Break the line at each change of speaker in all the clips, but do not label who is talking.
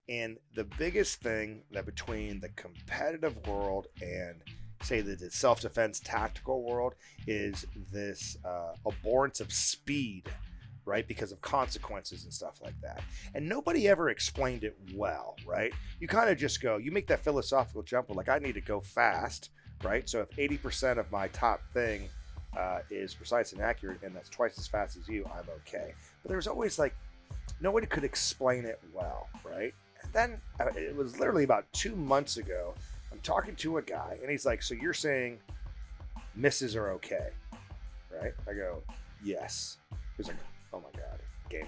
And the biggest thing that between the competitive world and say the self-defense tactical world is this abhorrence of speed, right? Because of consequences and stuff like that. And nobody ever explained it well, right? You kind of just go, you make that philosophical jump, like I need to go fast, right? So if 80% of my top thing is precise and accurate, and that's twice as fast as you, I'm okay. But there's always like, nobody could explain it well, right? And then it was literally about 2 months ago, I'm talking to a guy, and he's like, so you're saying misses are okay, right? I go, yes. He's like, oh my God, gamer.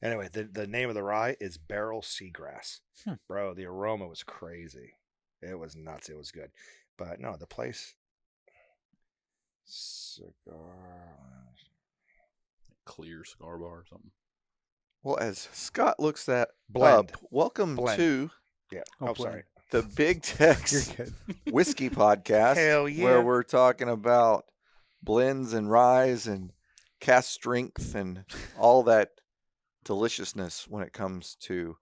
Anyway, the name of the rye is Barrel Seagrass. Bro, the aroma was crazy. It was nuts. It was good. But no, the place... Cigar...
Clear cigar bar or something.
Well, as Scott looks that
Blend.
up, welcome to
sorry.
the Big Tex Whiskey Podcast.
Hell yeah.
Where we're talking about blends and ryes and cast strength and all that deliciousness when it comes to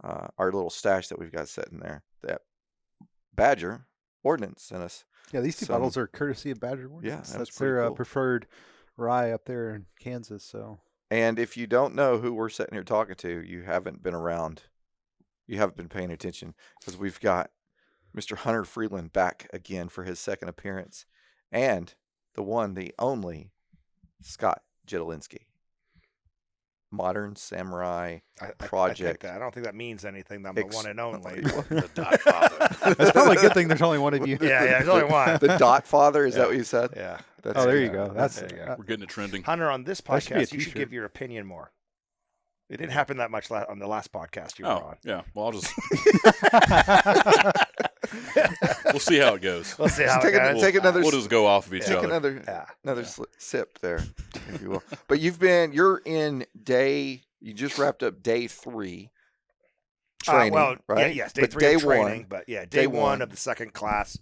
our little stash that we've got sitting there. That Badger Ordnance sent us.
Yeah, these two bottles are courtesy of Badger Ordnance.
Yeah,
that's their
cool.
preferred rye up there in Kansas. So,
and if you don't know who we're sitting here talking to, you haven't been around. You haven't been paying attention, because we've got Mr. Hunter Freeland back again for his second appearance, and the one, the only Scott Jedlinski. Modern Samurai Project.
I don't think that means anything. I'm the one and only.
The Dot Father.
It's probably a good thing there's only one of you.
Yeah, there's only one.
The Dot Father, is that what you said?
Yeah.
That's
there you go. That's
We're getting it trending.
Hunter, on this
That should be a
podcast, you should
t-shirt.
give your opinion more. It didn't happen that much on the last podcast you were on.
Yeah. Well, I'll just... We'll see how it goes.
We'll see how
Take
it goes.
take another.
We'll just go off of each
Take
other.
another sip there, if you will. But you're in you just wrapped up day 3 training, right?
Yes, day
but
3
day
of training.
1,
But yeah,
day
day 1
one.
of the second class,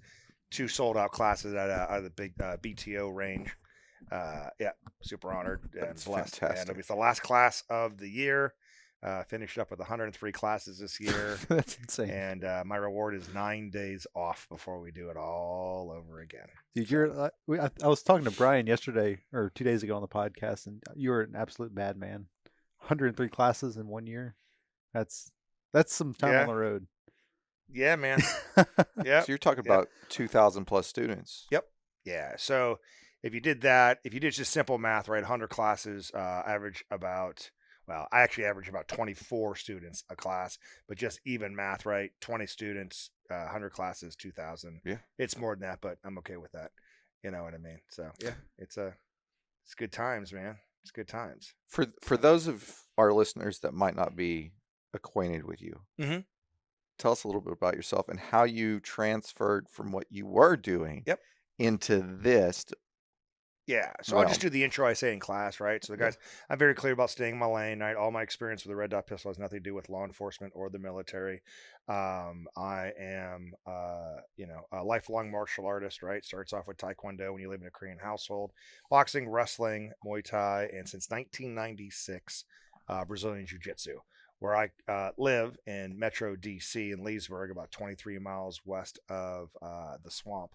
2 sold out classes at the big BTO range. Super honored and
That's
blessed.
fantastic.
And it was the last class of the year. Finished up with 103 classes this year.
That's insane.
And my reward is 9 days off before we do it all over again.
Dude, I was talking to Brian yesterday or 2 days ago on the podcast, and you were an absolute madman. 103 classes in 1 year. That's some time on the road.
Yeah, man. Yeah.
So you're talking about 2,000 plus students.
Yep. Yeah. So if you did that, if you did just simple math, right, 100 classes, I actually average about 24 students a class, but just even math, right? 20 students, 100 classes, 2,000.
Yeah.
It's more than that, but I'm okay with that. You know what I mean? So yeah, it's good times, man. It's good times.
For those of our listeners that might not be acquainted with you, tell us a little bit about yourself and how you transferred from what you were doing into this.
Yeah, so I'll just do the intro I say in class, right? So the guys, I'm very clear about staying in my lane, right? All my experience with the red dot pistol has nothing to do with law enforcement or the military. I am, a lifelong martial artist, right? Starts off with Taekwondo when you live in a Korean household, boxing, wrestling, Muay Thai, and since 1996, Brazilian Jiu-Jitsu, where I live in Metro DC in Leesburg, about 23 miles west of the swamp.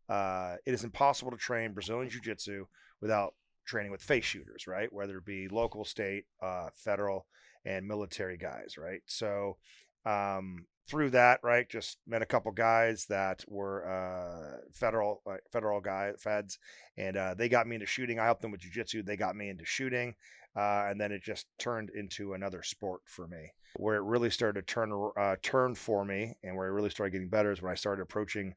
It is impossible to train Brazilian Jiu-Jitsu without training with face shooters, right? Whether it be local, state, federal, and military guys, right? So through that, right, just met a couple guys that were federal feds, and they got me into shooting. I helped them with Jiu-Jitsu. They got me into shooting, and then it just turned into another sport for me. Where it really started to turn for me, and where I really started getting better is when I started approaching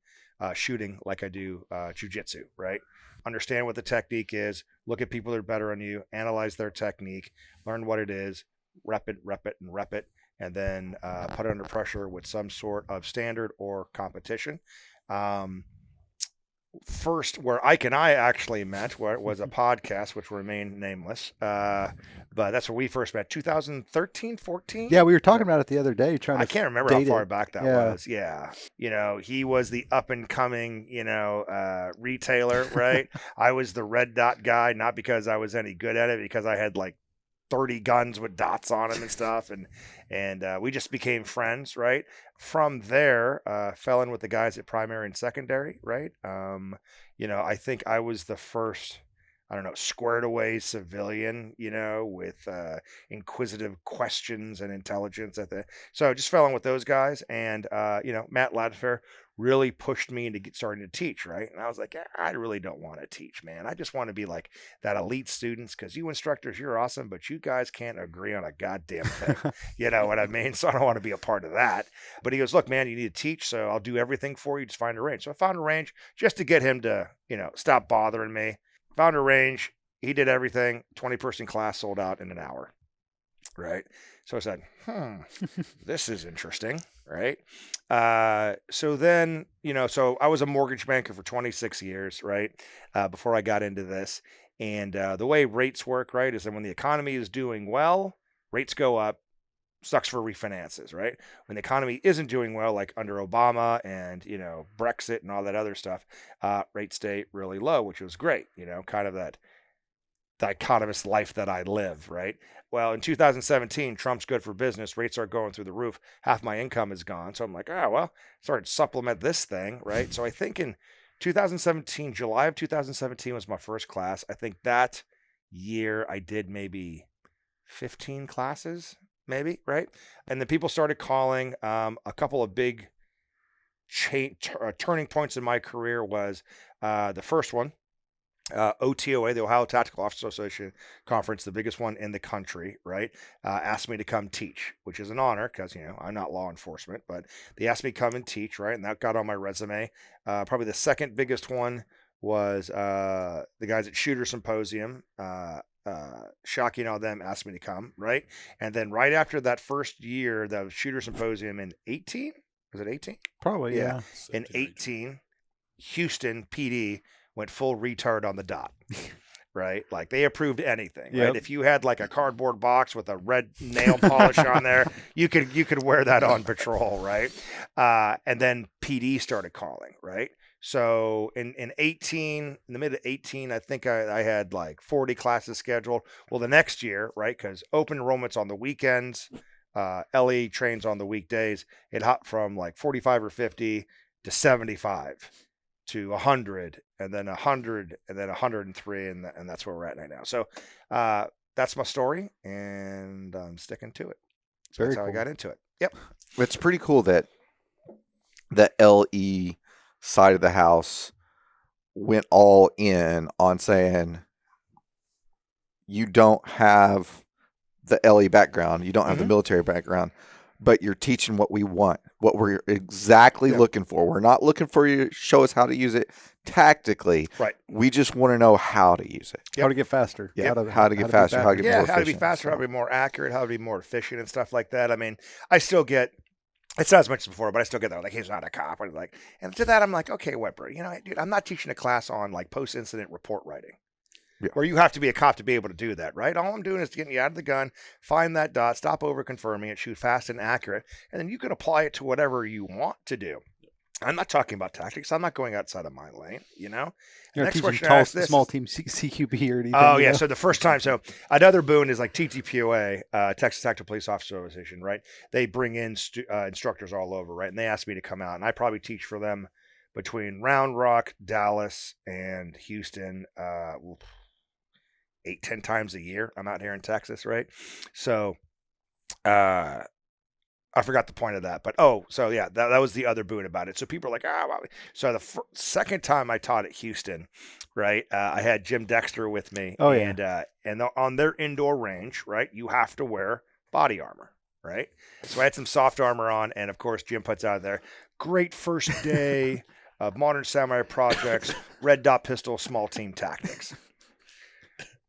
shooting like I do Jiu-Jitsu, right? Understand what the technique is, look at people that are better on you, analyze their technique, learn what it is, rep it, and then put it under pressure with some sort of standard or competition. first where Ike and I actually met, where it was a podcast, which will remain nameless. But that's where we first met, 2013, 14.
Yeah, we were talking about it the other day. Trying to
I can't remember how
date
far
it.
back that
Yeah.
was. Yeah. He was the up and coming, retailer, right? I was the red dot guy, not because I was any good at it, because I had like 30 guns with dots on them and stuff. And we just became friends, right? From there, fell in with the guys at primary and secondary, right? I think I was the first, I don't know, squared away civilian, with inquisitive questions and intelligence so I just fell in with those guys. And, Matt Ladfair really pushed me into starting to teach, right? And I was like, I really don't want to teach, man. I just want to be like that elite students, because you instructors, you're awesome, but you guys can't agree on a goddamn thing. You know what I mean? So I don't want to be a part of that. But he goes, look, man, you need to teach, so I'll do everything for you. Just find a range. So I found a range just to get him to, stop bothering me. Found a range. He did everything. 20-person class sold out in an hour. Right. So I said, this is interesting. Right. So then, so I was a mortgage banker for 26 years, right? Before I got into this. And the way rates work, right, is that when the economy is doing well, rates go up. Sucks for refinances, right? When the economy isn't doing well, like under Obama and, Brexit and all that other stuff, rates stay really low, which was great, kind of that dichotomous life that I live, right? Well, in 2017, Trump's good for business. Rates are going through the roof. Half my income is gone. So I'm like, started to supplement this thing, right? So I think in 2017, July of 2017 was my first class. I think that year I did maybe 15 classes, maybe, right? And then people started calling. A couple of big turning points in my career was the first one, OTOA, the Ohio Tactical Officer Association Conference, the biggest one in the country, right? Asked me to come teach, which is an honor because, I'm not law enforcement, but they asked me to come and teach, right? And that got on my resume. Probably the second biggest one was the guys at Shooter Symposium. Shocky and all them asked me to come, right? And then right after that first year, the Shooter Symposium in 18, was it 18?
Probably, yeah.
In 18, Houston PD went full retard on the dot, right? Like they approved anything, right? If you had like a cardboard box with a red nail polish on there, you could wear that on patrol, right? And then PD started calling, right? So in 18, in the mid of 18, I think I had like 40 classes scheduled. Well, the next year, right? Because open enrollment's on the weekends, LE trains on the weekdays. It hopped from like 45 or 50 to 75 to 100 and then 100 and then 103. And that's where we're at right now. So that's my story and I'm sticking to it. So that's how I got into it. Yep.
It's pretty cool that the LE side of the house went all in on saying you don't have the LE background, you don't have the military background, but you're teaching what we want, what we're exactly looking for. We're not looking for you to show us how to use it tactically.
Right.
We just want to know how to use it.
How to get faster.
Yeah. How to get faster, how to get more efficient.
How to be faster, how to be more accurate, how to be more efficient and stuff like that. I mean, I still get, it's not as much as before, but I still get that. Like, he's not a cop. And to that, I'm like, okay, Weber, dude, I'm not teaching a class on like post-incident report writing. Yeah. Where you have to be a cop to be able to do that, right? All I'm doing is getting you out of the gun, find that dot, stop over confirming it, shoot fast and accurate, and then you can apply it to whatever you want to do. I'm not talking about tactics. I'm not going outside of my lane,
You're
next
teaching
question I ask this
small team CQB or anything.
Oh, yeah. So the first time, another boon is like TTPOA, Texas Tactical Police Officer Association, right? They bring in instructors all over, right? And they asked me to come out, and I probably teach for them between Round Rock, Dallas, and Houston, 8-10 times a year. I'm out here in Texas, right? So, I forgot the point of that, but that was the other boon about it. So people are like, wow. So the second time I taught at Houston, right, I had Jim Dexter with me, and on their indoor range, right, you have to wear body armor, right? So I had some soft armor on, and of course Jim puts out there, great first day of Modern Samurai Projects, red dot pistol, small team tactics.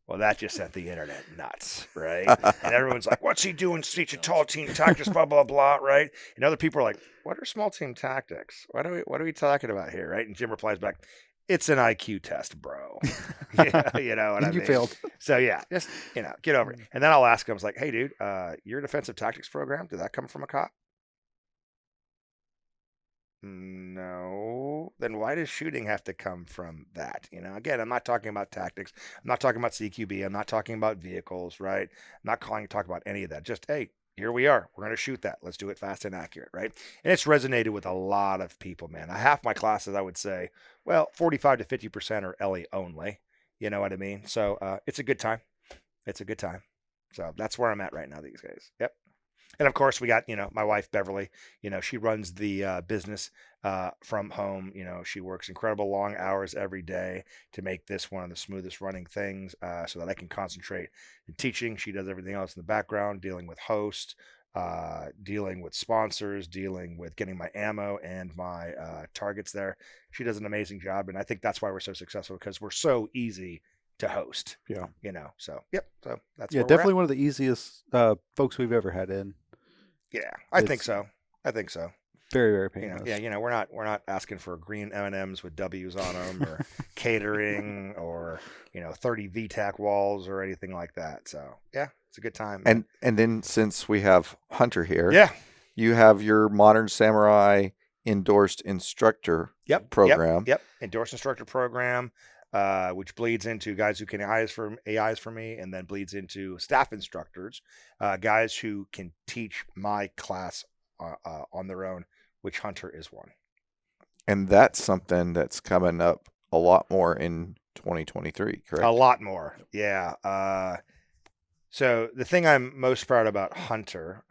Well, that just sent the internet nuts, right? And everyone's like, what's he doing teaching tall team tactics, blah, blah, blah, right? And other people are like, what are small team tactics? What are we talking about here, right? And Jim replies back, it's an IQ test, bro. Yeah, you know what I
And you
mean?
failed.
So yeah, just, get over it. And then I'll ask him, I was like, hey, dude, your defensive tactics program, did that come from a cop? No. Then why does shooting have to come from that? Again, I'm not talking about tactics. I'm not talking about CQB. I'm not talking about vehicles, right? I'm not calling to talk about any of that. Just, hey, here we are. We're going to shoot that. Let's do it fast and accurate, right? And it's resonated with a lot of people, man. Half my classes, I would say, 45 to 50% are LE only. You know what I mean? So it's a good time. It's a good time. So that's where I'm at right now these days. Yep. And of course, we got, my wife, Beverly, she runs the business from home. She works incredible long hours every day to make this one of the smoothest running things so that I can concentrate in teaching. She does everything else in the background, dealing with hosts, dealing with sponsors, dealing with getting my ammo and my targets there. She does an amazing job. And I think that's why we're so successful, because we're so easy to host.
Yeah.
So, yep. So that's
definitely one of the easiest folks we've ever had in.
Yeah, I think so.
Very, very painless.
We're not asking for green M&Ms with W's on them or catering or 30 VTAC walls or anything like that. So yeah, it's a good time.
And then since we have Hunter here,
yeah,
you have your Modern Samurai Endorsed Instructor program.
Yep. Endorsed Instructor program, which bleeds into guys who can AIs for me, and then bleeds into staff instructors, guys who can teach my class on their own, which Hunter is one.
And that's something that's coming up a lot more in 2023, correct?
A lot more, yeah. So the thing I'm most proud about Hunter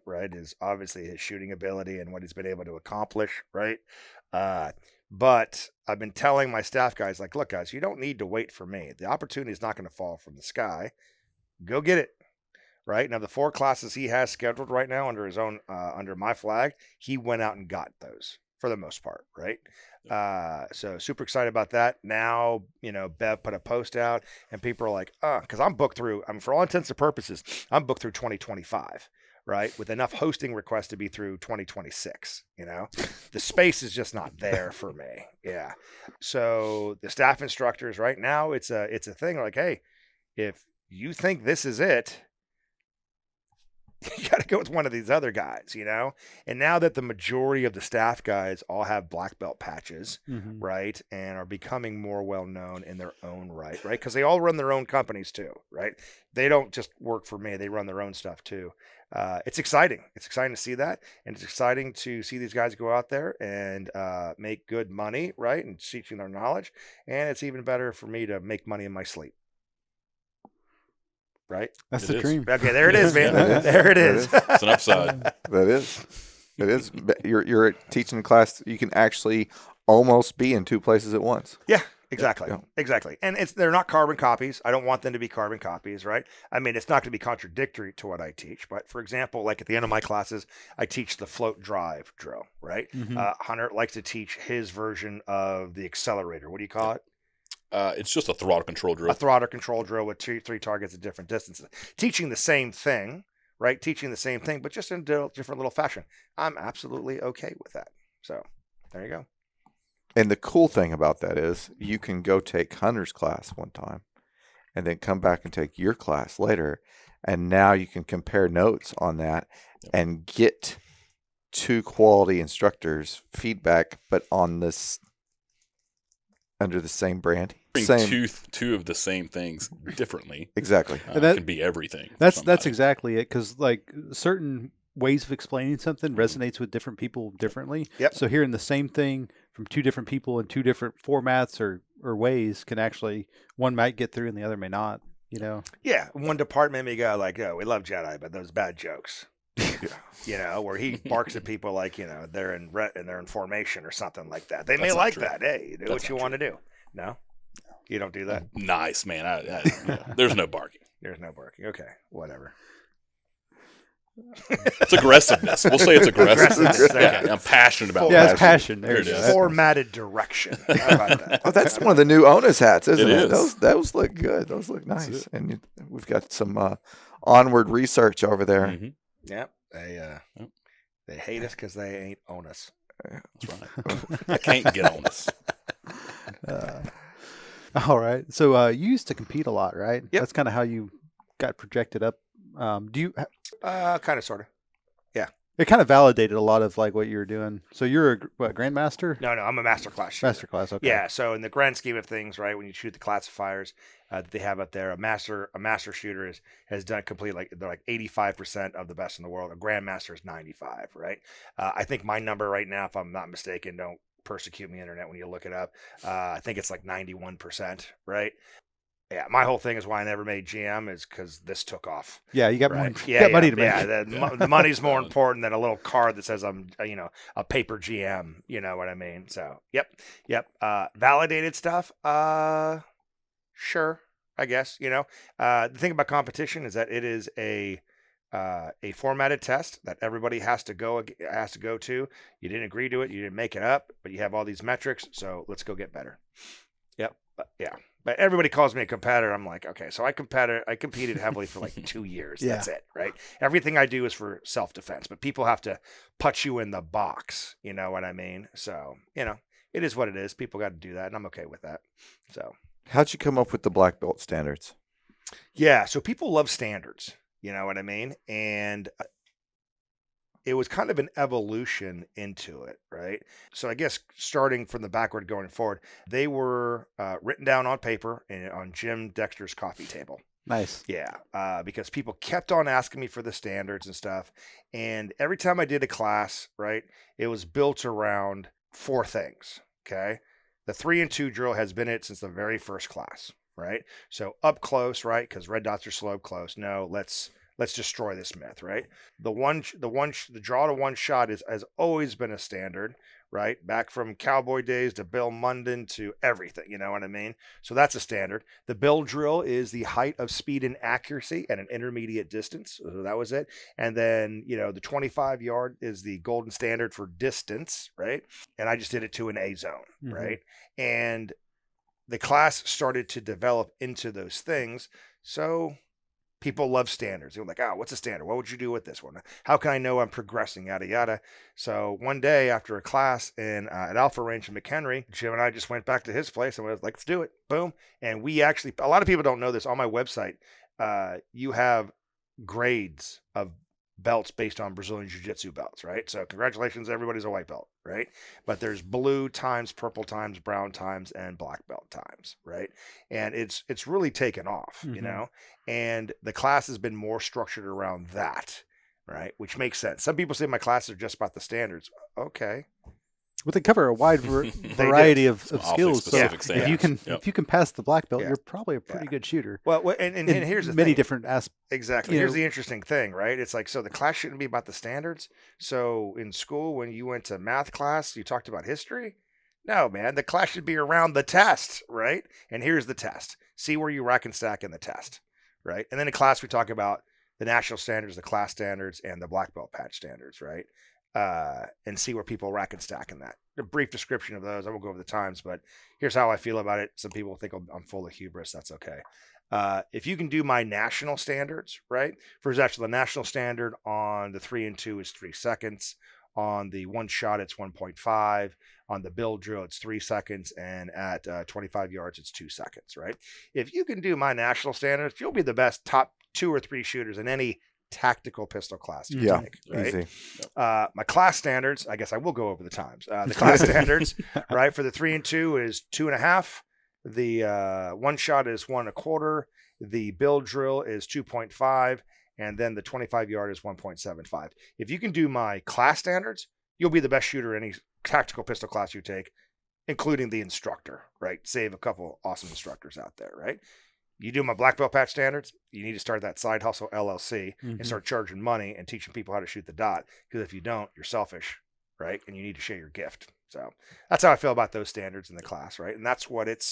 right, is obviously his shooting ability and what he's been able to accomplish, right? But I've been telling my staff guys, like, look, guys, you don't need to wait for me. The opportunity is not going to fall from the sky. Go get it. Right now, the 4 classes he has scheduled right now under his own, under my flag, he went out and got those for the most part. Right. So super excited about that. Now, Bev put a post out and people are like, because I'm booked through, for all intents and purposes, I'm booked through 2025. Right, with enough hosting requests to be through 2026. The space is just not there for me. Yeah. So the staff instructors right now, it's a thing like, hey, if you think this is it, you got to go with one of these other guys, And now that the majority of the staff guys all have black belt patches, right, and are becoming more well known in their own right, because they all run their own companies too, right? They don't just work for me; they run their own stuff too. It's exciting. It's exciting to see that, and it's exciting to see these guys go out there and make good money, right, and teaching their knowledge. And it's even better for me to make money in my sleep. Right?
That's the dream.
Okay, there it is, man. There it is.
It's an upside.
That is. It is. You're teaching a class. You can actually almost be in 2 places at once.
Yeah, exactly.
Yeah.
Exactly. And they're not carbon copies. I don't want them to be carbon copies, right? I mean, it's not going to be contradictory to what I teach. But for example, like at the end of my classes, I teach the float drive drill, right? Hunter likes to teach his version of the accelerator. What do you call it?
It's just a throttle control drill.
A throttle control drill with 3 targets at different distances. Teaching the same thing, right? Teaching the same thing, but just in a different little fashion. I'm absolutely okay with that. So there you go.
And the cool thing about that is you can go take Hunter's class one time and then come back and take your class later. And now you can compare notes on that and get 2 quality instructors feedback, but on this under the same brand.
Bring two of the same things differently.
Exactly.
And that
can be everything.
That's exactly it. Because like certain ways of explaining something resonates with different people differently.
Yep.
So hearing the same thing from 2 different people in 2 different formats or ways can actually, one might get through and the other may not.
Yeah, one department may go like, "Oh, we love Jedi, but those bad jokes." Where he barks at people like, they're in formation or something like that. They may like that. Hey, do what you want to do. No, you don't do that.
Nice, man. There's no barking.
There's no barking. Okay, whatever.
It's aggressiveness. We'll say it's aggressiveness.
Okay.
Yeah, I'm passionate about
Yeah,
that.
it's passion. There it is.
Formatted direction. How about that?
Oh, that's one of the new Onus hats, isn't it?
It is.
Those look good. Those look nice. And we've got some onward research over there.
Mm-hmm.
Yep. They hate us because they ain't own us.
That's right. I can't get on this.
All right. So you used to compete a lot, right?
Yep.
That's kind of how you got projected up. Do you?
Kind of, sort of.
It kind of validated a lot of like what you were doing. So you're a grandmaster?
No, I'm a master class shooter.
Master class. Okay.
Yeah. So in the grand scheme of things, right, when you shoot the classifiers that they have out there, a master shooter has done complete, like they're like 85% of the best in the world. A grandmaster is 95, right? I think my number right now, if I'm not mistaken, don't persecute me, internet, when you look it up. I think it's like 91%, right? Yeah, my whole thing is why I never made GM is because this took off.
Yeah, you got
Right.
money.
Yeah,
got money to make.
Yeah, the money's more important than a little card that says I'm, a paper GM. You know what I mean? So, yep. Validated stuff. Sure, I guess. The thing about competition is that it is a formatted test that everybody has to go to. You didn't agree to it. You didn't make it up, but you have all these metrics. So let's go get better. Yep. Yeah. But everybody calls me a competitor. I'm like, okay, so I competed heavily for like 2 years.
Yeah.
That's it, right? Everything I do is for self-defense, but people have to put you in the box. You know what I mean? So, it is what it is. People got to do that, and I'm okay with that. So,
How'd you come up with the black belt standards?
yeah, so people love standards. You know what I mean? And it was kind of an evolution into it, right? So I guess starting from the backward going forward, they were written down on paper and on Jim Dexter's coffee table.
Nice.
Yeah, because people kept on asking me for the standards and stuff. And every time I did a class, right, it was built around 4 things, okay? The 3 and 2 drill has been it since the very first class, right? So up close, right, because red dots are slow close. No, let's destroy this myth, right? The draw to one shot has always been a standard, right? Back from cowboy days to Bill Munden to everything, you know what I mean? So that's a standard. The bill drill is the height of speed and accuracy at an intermediate distance. So that was it. And then, the 25 yard is the golden standard for distance, right? And I just did it to an A zone, right? And the class started to develop into those things. So people love standards. They're like, what's a standard? What would you do with this one? How can I know I'm progressing? Yada, yada. So one day after a class at Alpha Range in McHenry, Jim and I just went back to his place and we was like, let's do it. Boom. And we actually, a lot of people don't know this. On my website, you have grades of belts based on Brazilian Jiu-Jitsu belts, right? So congratulations, everybody's a white belt, right? But there's blue times, purple times, brown times, and black belt times, right? And it's really taken off, and the class has been more structured around that, right? Which makes sense. Some people say my classes are just about the standards. Okay.
But they cover a wide variety of skills. So if you can pass the black belt, you're probably a pretty good shooter.
Well, and here's the
many
thing.
different aspects.
Exactly. Here's the interesting thing, right? It's like, so the class shouldn't be about the standards. So in school, when you went to math class, you talked about history. No, man, the class should be around the test, right? And here's the test. See where you rack and stack in the test, right? And then in class, we talk about the national standards, the class standards, and the black belt patch standards, right? And see where people rack and stack in that. A brief description of those. I won't go over the times, but here's how I feel about it. Some people think I'm full of hubris. That's okay. If you can do my national standards, right? For example, the national standard on the 3 and 2 is 3 seconds. On the one shot, it's 1.5. On the bill drill, it's 3 seconds. And at 25 yards, it's 2 seconds, right? If you can do my national standards, you'll be the best top 2 or 3 shooters in any tactical pistol class you take, right?
Easy.
My class standards, I guess I will go over the times. The class standards, right, for the 3 and 2 is 2.5. The one shot is 1.25. The bill drill is 2.5, and then the 25 yard is 1.75. If you can do my class standards, you'll be the best shooter in any tactical pistol class you take, including the instructor, right? Save a couple awesome instructors out there, right? You do my black belt patch standards, you need to start that side hustle LLC and start charging money and teaching people how to shoot the dot. Because if you don't, you're selfish, right? And you need to share your gift. So that's how I feel about those standards in the class, right? And that's what it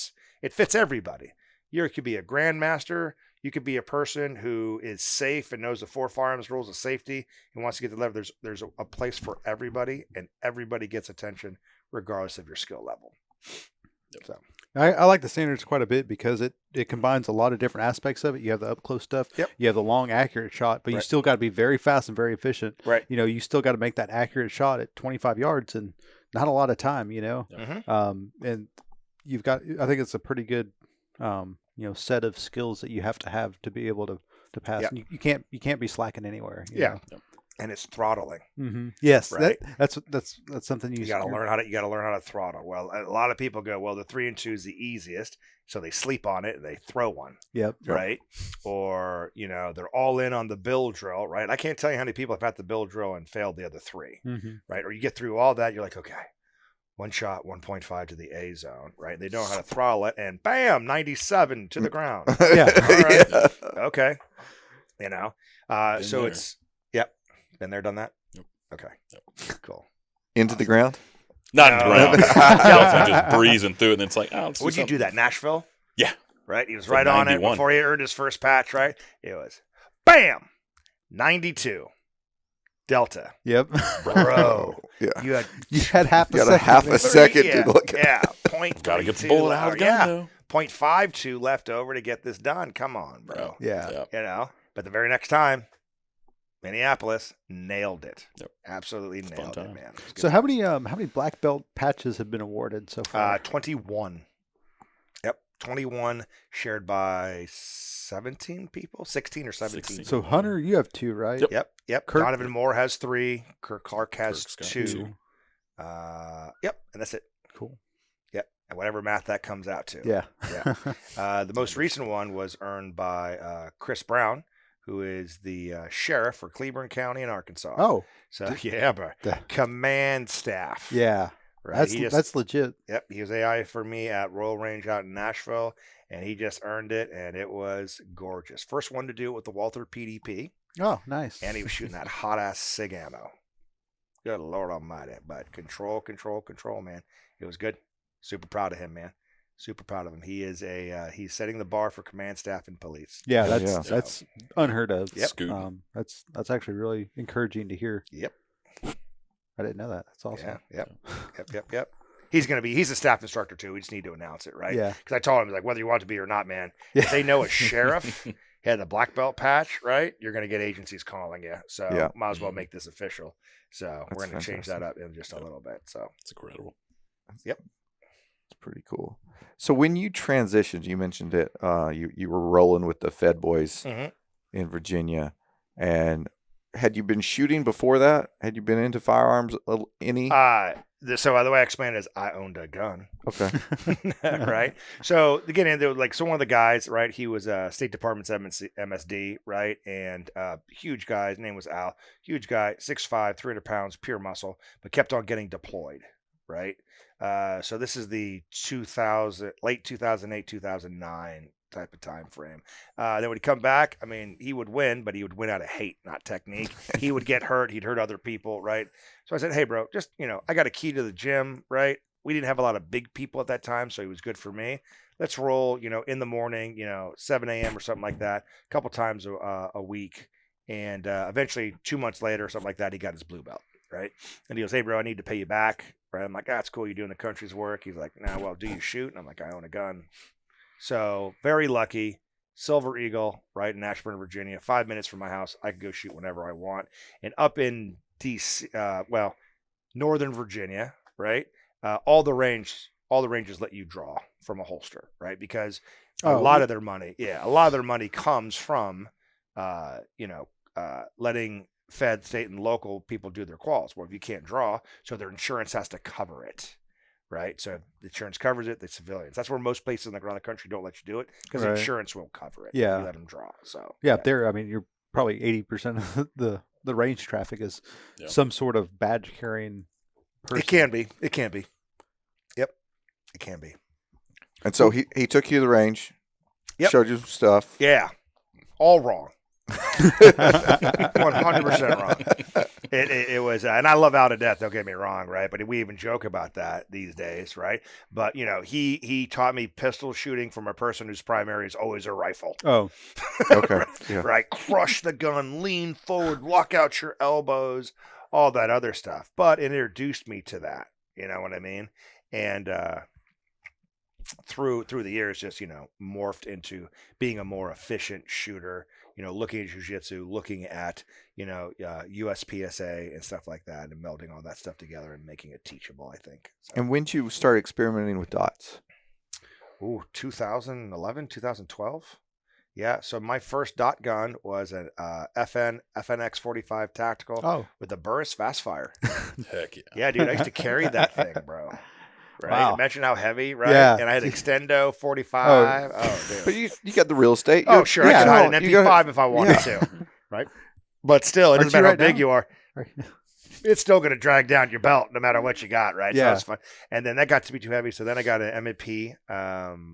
fits everybody. You could be a grandmaster. You could be a person who is safe and knows the 4 firearms rules of safety and wants to get the level. There's a place for everybody, and everybody gets attention regardless of your skill level. So
I like the standards quite a bit because it combines a lot of different aspects of it. You have the up close stuff.
Yep.
You have the long, accurate shot, but you still got to be very fast and very efficient.
Right.
You still got to make that accurate shot at 25 yards and not a lot of time, And you've got, I think it's a pretty good set of skills that you have to be able to pass.
Yeah.
And you can't be slacking anywhere. you
Yeah.
know?
And it's throttling.
Mm-hmm. Yes,
Right.
that's something
You got to learn how to throttle. Well, a lot of people go, well, the 3 and 2 is the easiest, so they sleep on it and they throw one.
Yep.
Right. Or they're all in on the bill drill. Right. I can't tell you how many people have had the bill drill and failed the other 3.
Mm-hmm.
Right. Or you get through all that, you're like, okay, one shot, 1.5 to the A zone. Right. They know how to throttle it, and bam, 97 to the ground.
Yeah.
All right.
Yeah.
Okay.
Been
So
there.
it's been there, done that.
Yep.
Okay. Cool.
Into the ground.
Not in the
No.
ground. Definitely just breezing through it, and then it's like, oh, let's do
Would you do
something.
that, Nashville?
Yeah.
Right? He was
Like
right on it
91.
before he earned his first patch, right? It was bam! 92. Delta.
Yep.
Bro.
Yeah.
You had
You had half a
You got
second.
a half a second
yeah,
to look at.
yeah, point
Gotta get the
32
bullet out of the gun,
yeah,
though.
0.52 left over to get this done. Come on, bro.
Yeah.
But the very next time, Minneapolis nailed it.
Yep.
Absolutely
It's a
nailed
fun
it,
time.
man. It was
So
good.
how many black belt patches have been awarded so far?
21. Yep, 21 shared by 17 people, 16 or 17.
16.
So Hunter, you have 2, right?
Yep.
Yep.
Kirk-
Donovan Moore has 3. Kirk Clark has
Kirk's got
2.
2.
Yep, and that's it.
Cool.
Yep, and whatever math that comes out to.
Yeah.
Yeah. The most recent one was earned by Chris Brown, who is the sheriff for Cleburne County in Arkansas.
Oh,
So yeah, bro.
Yeah.
Command staff.
yeah.
Right.
That's legit.
Yep, he was AI for me at Royal Range out in Nashville, and he just earned it, and it was gorgeous. First one to do it with the Walther PDP,
Oh, nice.
and he was shooting that hot ass SIG ammo. Good Lord Almighty! But control, man. It was good. Super proud of him, man. Super proud of him. He is he's setting the bar for command staff and police.
Yeah,
Yeah.
that's unheard of.
Yep.
Scoot.
That's actually really encouraging to hear.
Yep.
I didn't know that. That's awesome.
Yeah. Yep. He's a staff instructor too. We just need to announce it, right?
Yeah.
Because I told him, like, whether you want to be or not, man,
Yeah.
if they know a sheriff had the black belt patch, right, you're going to get agencies calling you. So
Yeah.
might as well make this official. So we're
That's
going to change that
fantastic.
up in just a little bit. So
It's incredible.
It's pretty cool. So when you transitioned, you mentioned it. You were rolling with the Fed boys in Virginia, and had you been shooting before that? Had you been into firearms any?
so the way I explained it is I owned a gun.
Okay.
Right. So to get into like, so one of the guys, right, he was State Department's MSD, right, and huge guy. His name was Al. Huge guy, 6'5", 300 pounds, pure muscle, but kept on getting deployed, right. So this is the late 2008, 2009 type of time frame. Then when he come back, I mean, he would win, but he would win out of hate, not technique. He would get hurt. He'd hurt other people, right? So I said, hey, bro, just, I got a key to the gym, right? We didn't have a lot of big people at that time, so he was good for me. Let's roll, in the morning, 7 a.m. or something like that, a couple times a week. And eventually, 2 months later or something like that, he got his blue belt, right? And he goes, hey, bro, I need to pay you back, right? I'm like, that's cool. You're doing the country's work. He's like, nah, well, do you shoot? And I'm like, I own a gun. So very lucky, Silver Eagle, right in Ashburn, Virginia, 5 minutes from my house. I could go shoot whenever I want. And up in DC, Northern Virginia, right? All the ranges let you draw from a holster, right? Because a lot of their money comes from, letting Fed, state, and local people do their quals. Well, if you can't draw, so their insurance has to cover it. Right. So if the insurance covers it, the civilians. That's where most places around the country don't let you do it because
Right.
insurance won't cover it.
Yeah.
You let them draw. So
Yeah, up there, I mean, you're probably 80% of the range traffic is
Yeah.
some sort of badge carrying person.
It can be. Yep. It can be.
And so he took you to the range,
Yep.
showed you some stuff.
Yeah. All wrong. 100% wrong. It was, and I love Al to death. Don't get me wrong, right? But we even joke about that these days, right? But he taught me pistol shooting from a person whose primary is always a rifle.
Oh,
Okay. Yeah.
Right? Crush the gun, lean forward, lock out your elbows, all that other stuff. But it introduced me to that. You know what I mean? And through the years, just morphed into being a more efficient shooter. Looking at jiu-jitsu, looking at USPSA and stuff like that, and melding all that stuff together and making it teachable. I think. So.
And when did you start experimenting with dots?
2011, 2012. Yeah. So my first dot gun was an FNX 45 tactical
Oh,
with a Burris fast fire.
Heck yeah.
Yeah, dude. I used to carry that thing, bro. Right.
Wow.
Imagine how heavy, right?
Yeah.
And I had Extendo 45. Oh, dude.
But you got the real estate.
Oh,
You're-
sure.
you're
I could hide
small.
an
You go-
MP5 if I wanted to. Right. But still, it
Aren't
doesn't matter
you
how
right
big
now?
you are. It's still going to drag down your belt no matter what you got, right?
Yeah.
So it's fun. And then that got to be too heavy. So then I got an M&P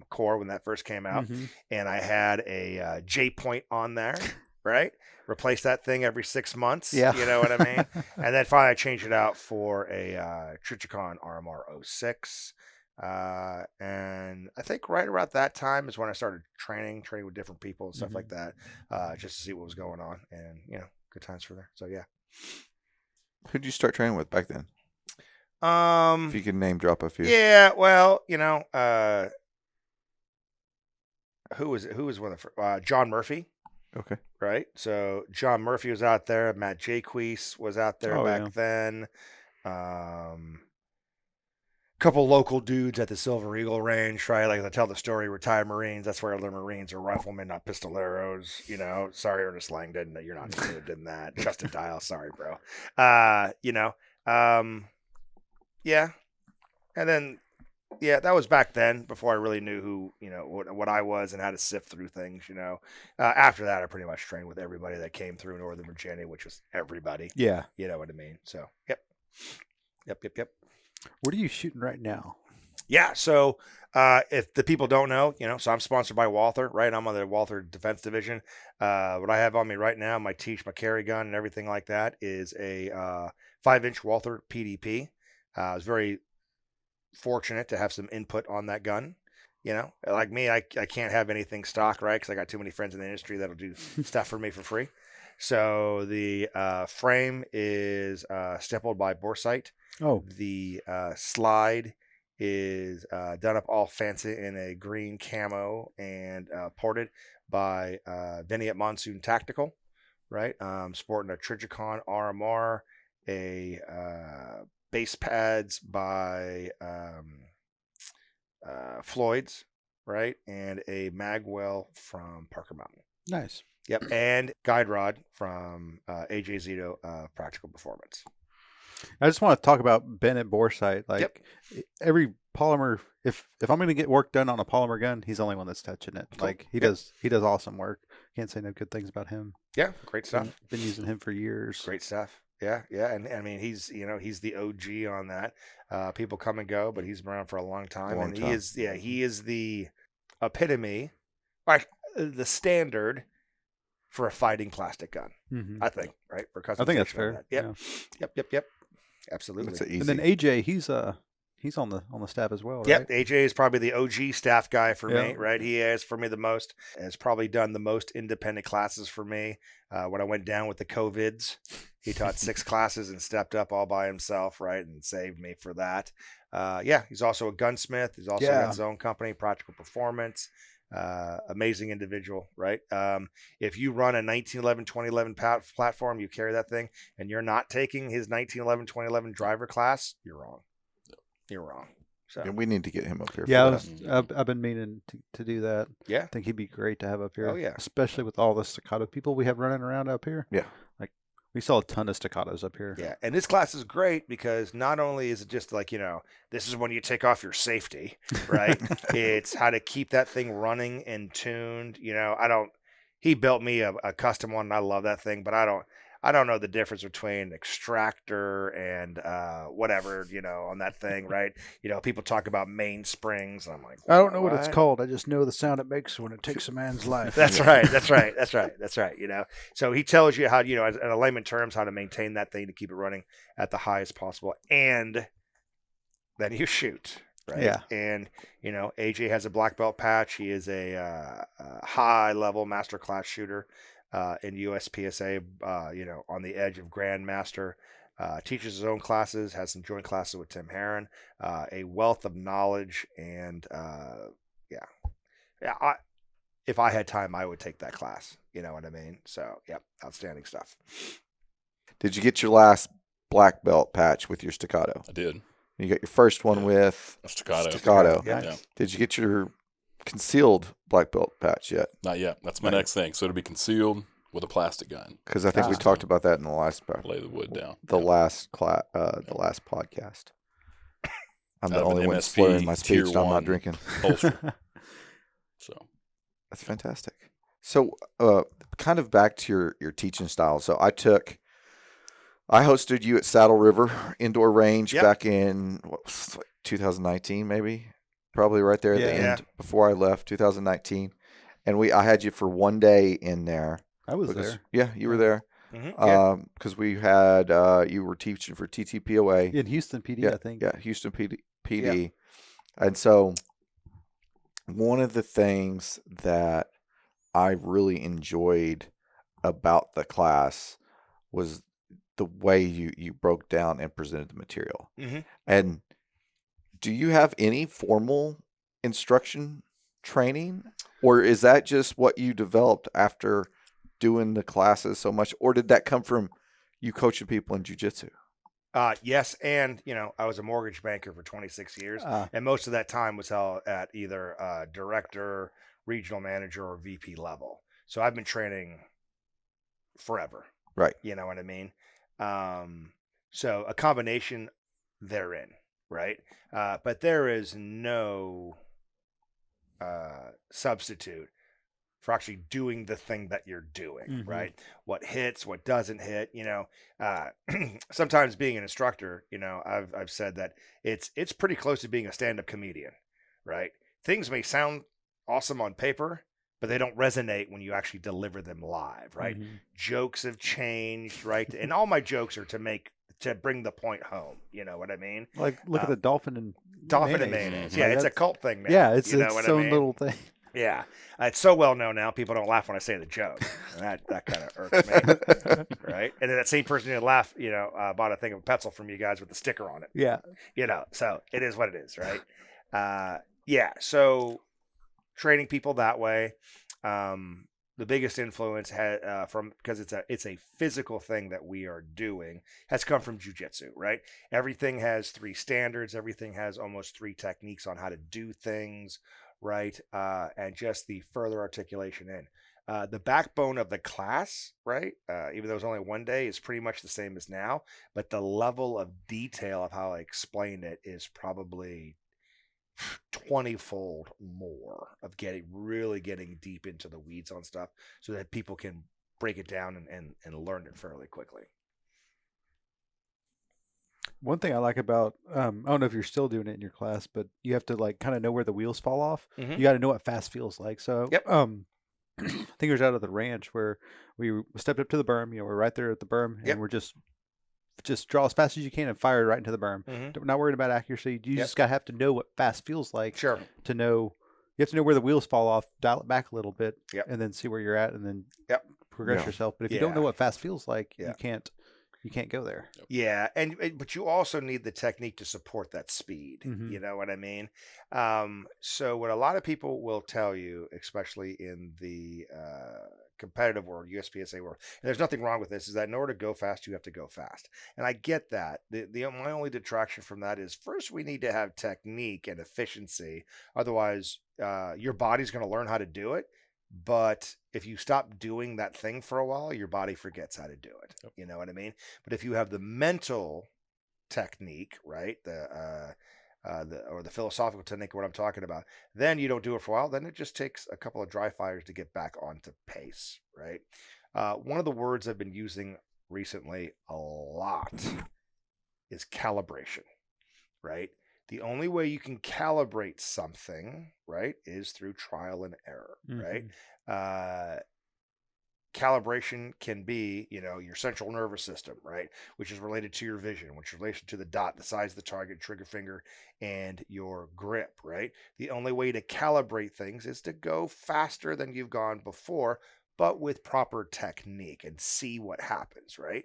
core when that first came out.
Mhm.
And I had a J point on there, right? Replace that thing every 6 months.
Yeah.
You know what I mean? And then finally I changed it out for a Trichicon RMR 06. And I think right around that time is when I started training with different people and stuff like that, just to see what was going on. And, good times for there. So, yeah.
Who'd you start training with back then? If you could name drop a few.
Yeah, well, who was one of the John Murphy,
Okay.
right? So John Murphy was out there. Matt Jaques was out there
Oh,
back then. Couple local dudes at the Silver Eagle range, right? Like I tell the story, retired Marines. That's where the Marines are riflemen, not pistoleros. Sorry, Ernest Langdon, that you're not included in that. Justin Dial, sorry, bro. Yeah. And then, yeah, that was back then before I really knew who, what I was and how to sift through things, After that, I pretty much trained with everybody that came through Northern Virginia, which was everybody.
Yeah.
You know what I mean? So, yep.
What are you shooting right now?
Yeah. So, if the people don't know, so I'm sponsored by Walther, right? I'm on the Walther Defense Division. What I have on me right now, my carry gun and everything like that is a 5-inch Walther PDP. I was very fortunate to have some input on that gun. Like me, I can't have anything stock, right? Because I got too many friends in the industry that'll do stuff for me for free. So the frame is stippled by Boresight.
Oh,
The slide is done up all fancy in a green camo and ported by Vinny at Monsoon Tactical, right? Sporting a Trichicon RMR, a base pads by Floyd's, right? And a magwell from Parker Mountain.
nice.
Yep. And guide rod from AJ Zito Practical Performance.
I just want to talk about Ben at Boresight. Like every polymer, if I'm going to get work done on a polymer gun, he's the only one that's touching it.
Cool.
Like he does awesome work. Can't say no good things about him.
Yeah. Great stuff.
Been using him for years.
Great stuff. Yeah. And I mean, he's the OG on that. People come and go, but he's been around for a long time. He is the epitome, like the standard for a fighting plastic gun.
Mm-hmm.
I think, right? For
I think that's
customization on
fair.
that. Yep. Absolutely.
That's easy.
And then AJ, he's on the staff as well, right?
Yep, AJ is probably the OG staff guy for me,
Yeah.
right? He is for me the most, has probably done the most independent classes for me. When I went down with the COVIDs, he taught 6 classes and stepped up all by himself, right? And saved me for that. He's also a gunsmith. He's also got his own company, Practical Performance. Amazing individual, right? If you run a 1911, 2011 platform, you carry that thing, and you're not taking his 1911, 2011 driver class, you're wrong. You're wrong. So
And we need to get him up here.
Yeah,
for
I've been meaning to do that.
yeah,
I think he'd be great to have up here.
Oh, yeah.
Especially with all the staccato people we have running around up here.
Yeah.
Like we saw a ton of staccatos up here.
yeah. And this class is great because not only is it just like, this is when you take off your safety, right? It's how to keep that thing running and tuned. He built me a custom one and I love that thing, but I don't know the difference between extractor and whatever, on that thing, right? People talk about mainsprings, and I'm like,
I don't know what it's called. I just know the sound it makes when it takes a man's life.
That's right. So he tells you how, in a layman terms, how to maintain that thing to keep it running at the highest possible, and then you shoot. Right.
Yeah.
And, AJ has a black belt patch. He is a high level master class shooter in USPSA, on the edge of Grandmaster. Teaches his own classes, has some joint classes with Tim Herron, a wealth of knowledge. And if I had time, I would take that class. You know what I mean? So, yep, outstanding stuff.
Did you get your last black belt patch with your staccato?
I did.
You got your first one with
A staccato.
Staccato.
Yeah.
Yeah.
Did you get your concealed black belt patch yet,
Not yet. That's my
Right.
next thing. So it'll be concealed with a plastic gun.
because I think we talked about that in the last
Lay the wood down.
the
Yep.
last the last podcast. I'm the
Out of
only
an
one
MSP
slurring my
tier
speech. So I'm not
1
drinking.
holster. So
That's fantastic. So, kind of back to your teaching style. So I hosted you at Saddle River Indoor Range
Yep.
back in 2019, maybe, probably right there at the
Yeah.
end before I left, 2019. And I had you for one day in there.
I was
because-
there
Yeah, you were there.
Yeah.
Because we had you were teaching for TTPOA.
in Houston PD,
Yeah,
I think.
Yeah, Houston PD. And so one of the things that I really enjoyed about the class was the way you broke down and presented the material.
Mhm.
And do you have any formal instruction training, or is that just what you developed after doing the classes so much, or did that come from you coaching people in jiu-jitsu?
Yes, and I was a mortgage banker for 26 years, and most of that time was held at either director, regional manager, or VP level. So I've been training forever.
Right.
You know what I mean? So a combination therein, right? But there is no substitute for actually doing the thing that you're doing,
Mhm.
right? What hits, what doesn't hit, sometimes being an instructor, I've said that it's pretty close to being a stand-up comedian, right? Things may sound awesome on paper, but they don't resonate when you actually deliver them live, right?
Mhm.
Jokes have changed, right? And all my jokes are to bring the point home. You know what I mean?
Like, look at the dolphin and
Dolphin and
mayonnaise.
mayonnaise.
Mhm.
Yeah,
Like,
it's a
that's-
cult thing now.
Yeah, it's
you know
its
what I
own
mean?
little thing.
Yeah, it's so well known now. People don't laugh when I say the joke. And that kind of irks me, right? And then that same person who laugh, bought a thing of Petzl from you guys with the sticker on it.
Yeah.
So it is what it is, right? Yeah. So training people that way. The biggest influence because it's a physical thing that we are doing has come from jiu-jitsu, right? Everything has 3 standards. Everything has almost 3 techniques on how to do things, right? And just the further articulation in. The backbone of the class, right? Even though it was only one day, is pretty much the same as now, but the level of detail of how I explain it is probably 20-fold more of really getting deep into the weeds on stuff so that people can break it down and learn it fairly quickly.
One thing I like about I don't know if you're still doing it in your class, but you have to like kind of know where the wheels fall off.
Mhm.
You got to know what fast feels like. So
Yep.
I think it was out of the ranch where we stepped up to the berm. We're right there at the berm, and
Yep.
we're just draw as fast as you can and fire right into the berm.
Mhm.
Not worried about accuracy. You
Yep.
just have to know what fast feels like
Sure.
to know. You have to know where the wheels fall off, dial it back a little bit,
Yep.
and then see where you're at, and then
Yep.
progress
Yeah.
yourself. But if you don't know
Yeah.
what fast feels like,
Yeah.
you can't go there.
Yeah, but you also need the technique to support that speed.
Mhm.
You know what I mean? So what a lot of people will tell you, especially in the competitive world, USPSA world, and there's nothing wrong with this, is that in order to go fast, you have to go fast. And I get that. My only detraction from that is first we need to have technique and efficiency. Otherwise, your body's going to learn how to do it. But if you stop doing that thing for a while, your body forgets how to do it.
Yep.
You know what I mean? But if you have the mental technique, right, the philosophical technique, what I'm talking about, then you don't do it for a while. Then it just takes a couple of dry fires to get back onto pace, right? One of the words I've been using recently a lot is calibration, right? The only way you can calibrate something, right, is through trial and error, right? Calibration can be, your central nervous system, right, which is related to your vision, which is related to the dot, the size of the target, trigger finger, and your grip, right? The only way to calibrate things is to go faster than you've gone before, but with proper technique and see what happens, right?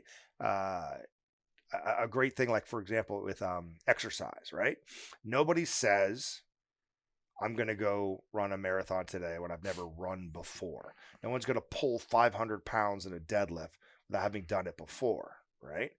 A great thing, like for example, with exercise, right? Nobody says, I'm going to go run a marathon today when I've never run before. No one's going to pull 500 pounds in a deadlift without having done it before, right?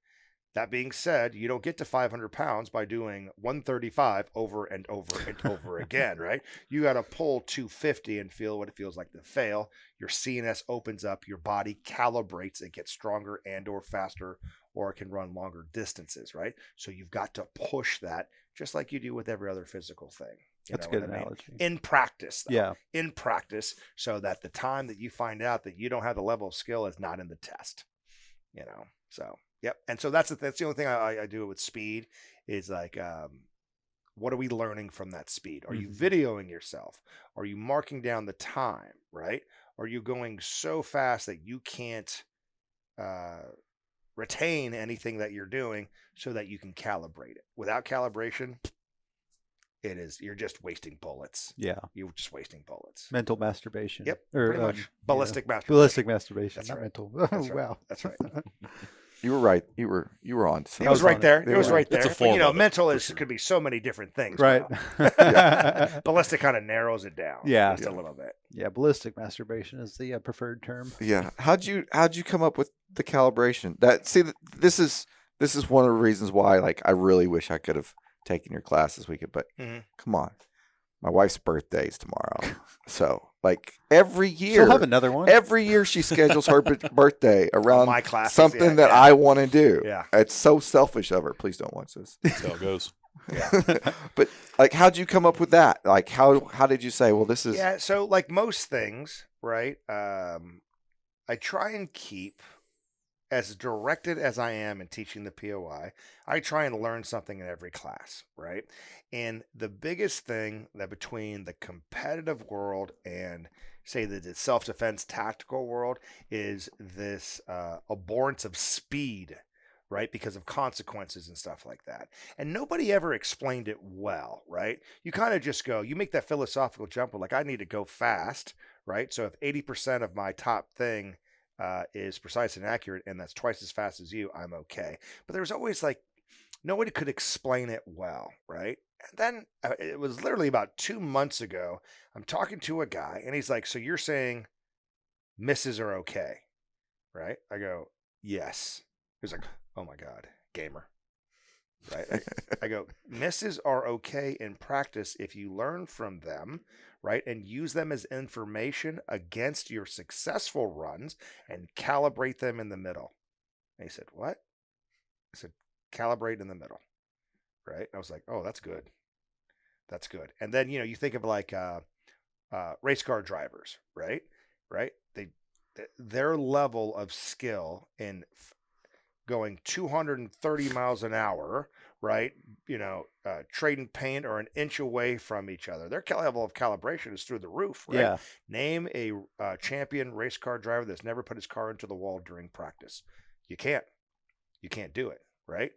That being said, you don't get to 500 pounds by doing 135 over and over and over again, right? You got to pull 250 and feel what it feels like to fail. Your CNS opens up, your body calibrates, it gets stronger and or faster, or it can run longer distances, right? So you've got to push that just like you do with every other physical thing.
That's a good analogy.
In practice, though.
Yeah.
In practice, so that the time that you find out that you don't have the level of skill is not in the test, so. Yep. And so that's the only thing I do with speed is like, what are we learning from that speed? Are you videoing yourself? Are you marking down the time, right? Are you going so fast that you can't retain anything that you're doing so that you can calibrate it? Without calibration, you're just wasting bullets.
Yeah.
You're just wasting bullets.
Mental masturbation.
Yep.
Or,
pretty much. Ballistic masturbation.
Ballistic masturbation.
That's
not
right.
mental.
That's right.
Wow.
That's right.
You were right. You were on.
It was right there. It was right there.
It's a
But,
form of it,
mental
for sure.
could be so many different things.
Right.
Wow. Ballistic kind of narrows it down.
Yeah.
Just a little bit.
Yeah, ballistic masturbation is the preferred term.
Yeah. How'd you come up with the calibration? This is one of the reasons why I really wish I could have taken your class this weekend, but come on. My wife's birthday is tomorrow. So every year,
She'll have another one.
Every year she schedules her birthday around
My classes,
something that I want to do.
Yeah.
It's so selfish of her. Please don't watch this.
That's how it goes.
But how'd you come up with that? How did you say, well, this is
Yeah. So like most things, right? I try and keep as directed as I am in teaching the POI. I try and learn something in every class, right? And the biggest thing that between the competitive world and say the self-defense tactical world is this abhorrence of speed, right? Because of consequences and stuff like that. And nobody ever explained it well, right? You kind of just go, you make that philosophical jump where I need to go fast, right? So if 80% of my top thing is precise and accurate, and that's twice as fast as you, I'm okay. But there's always nobody could explain it well, right? And then it was literally about 2 months ago, I'm talking to a guy, and he's like, so you're saying misses are okay, right? I go, yes. He's like, oh my God, gamer, right? I go, misses are okay in practice if you learn from them, right? And use them as information against your successful runs and calibrate them in the middle. And he said, what? I said, calibrate in the middle, right? And I was like, oh, that's good. That's good. And then, you think of race car drivers, right? Right? Their level of skill in going 230 miles an hour, right? Trading paint or an inch away from each other. Their level of calibration is through the roof, right?
Yeah.
Name a champion race car driver that's never put his car into the wall during practice. You can't do it, right?